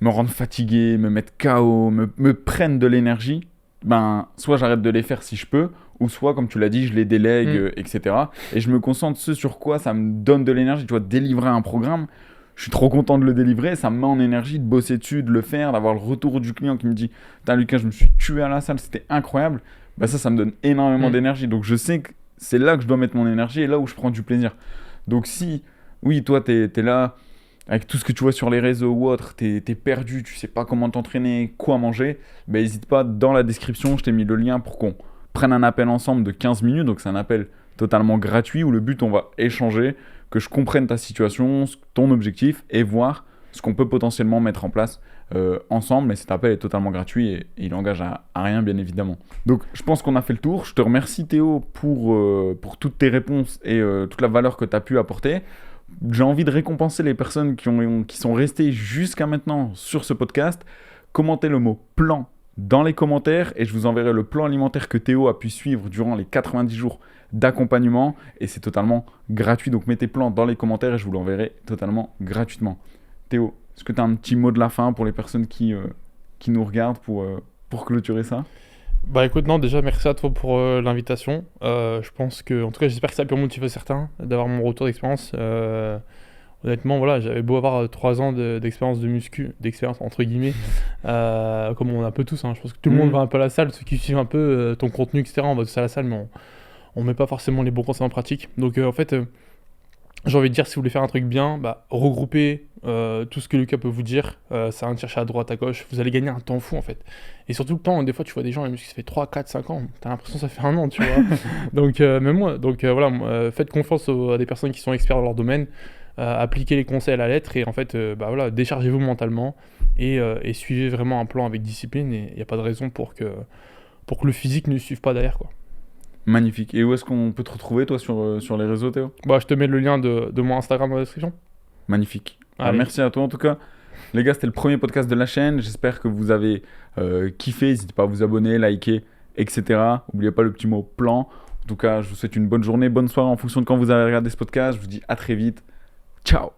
Speaker 1: me rendent fatigué, me mettent KO, me prennent de l'énergie, ben soit j'arrête de les faire si je peux, ou soit, comme tu l'as dit, je les délègue, etc. Et je me concentre sur quoi ça me donne de l'énergie. Tu vois, délivrer un programme, je suis trop content de le délivrer, ça me met en énergie de bosser dessus, de le faire, d'avoir le retour du client qui me dit « Putain Lucas, je me suis tué à la salle, c'était incroyable ». Bah ça me donne énormément d'énergie. Donc je sais que c'est là que je dois mettre mon énergie et là où je prends du plaisir. Donc si, oui, toi, t'es là, avec tout ce que tu vois sur les réseaux ou autre, t'es perdu, tu sais pas comment t'entraîner, quoi manger, bah n'hésite pas, dans la description, je t'ai mis le lien pour qu'on prenne un appel ensemble de 15 minutes. Donc c'est un appel totalement gratuit où le but, on va échanger, que je comprenne ta situation, ton objectif et voir ce qu'on peut potentiellement mettre en place ensemble. Mais cet appel est totalement gratuit et il engage à rien, bien évidemment. Donc je pense qu'on a fait le tour. Je te remercie Théo pour toutes tes réponses et toute la valeur que tu as pu apporter. J'ai envie de récompenser les personnes qui sont restées jusqu'à maintenant sur ce podcast. Commentez le mot plan dans les commentaires et je vous enverrai le plan alimentaire que Théo a pu suivre durant les 90 jours d'accompagnement et c'est totalement gratuit. Donc mettez plan dans les commentaires et je vous l'enverrai totalement gratuitement. Théo, est-ce que tu as un petit mot de la fin pour les personnes qui nous regardent pour clôturer ça?
Speaker 2: Bah écoute, non, déjà merci à toi pour l'invitation. Je pense que, en tout cas, j'espère que ça a pu motiver certains d'avoir mon retour d'expérience. Honnêtement, voilà, j'avais beau avoir 3 ans d'expérience de muscu, d'expérience entre guillemets, comme on a un peu tous, hein. Je pense que tout le monde va un peu à la salle, ceux qui suivent un peu ton contenu, etc. On va tous à la salle, mais on met pas forcément les bons conseils en pratique. Donc en fait, j'ai envie de dire, si vous voulez faire un truc bien, bah, regroupez tout ce que Lucas peut vous dire, ça va de chercher à droite, à gauche, vous allez gagner un temps fou en fait. Et surtout le temps, des fois tu vois des gens, ça fait 3, 4, 5 ans, t'as l'impression que ça fait 1 an, tu vois. Donc même moi, voilà, faites confiance à des personnes qui sont experts dans leur domaine, appliquez les conseils à la lettre et en fait, bah, voilà, déchargez-vous mentalement et suivez vraiment un plan avec discipline et il n'y a pas de raison pour que le physique ne suive pas derrière, quoi.
Speaker 1: Magnifique. Et où est-ce qu'on peut te retrouver, toi, sur les réseaux, Théo?
Speaker 2: Bah, je te mets le lien de mon Instagram dans la description.
Speaker 1: Magnifique. Alors, merci à toi, en tout cas. Les gars, c'était le premier podcast de la chaîne. J'espère que vous avez kiffé. N'hésitez pas à vous abonner, liker, etc. N'oubliez pas le petit mot plan. En tout cas, je vous souhaite une bonne journée, bonne soirée en fonction de quand vous avez regardé ce podcast. Je vous dis à très vite. Ciao.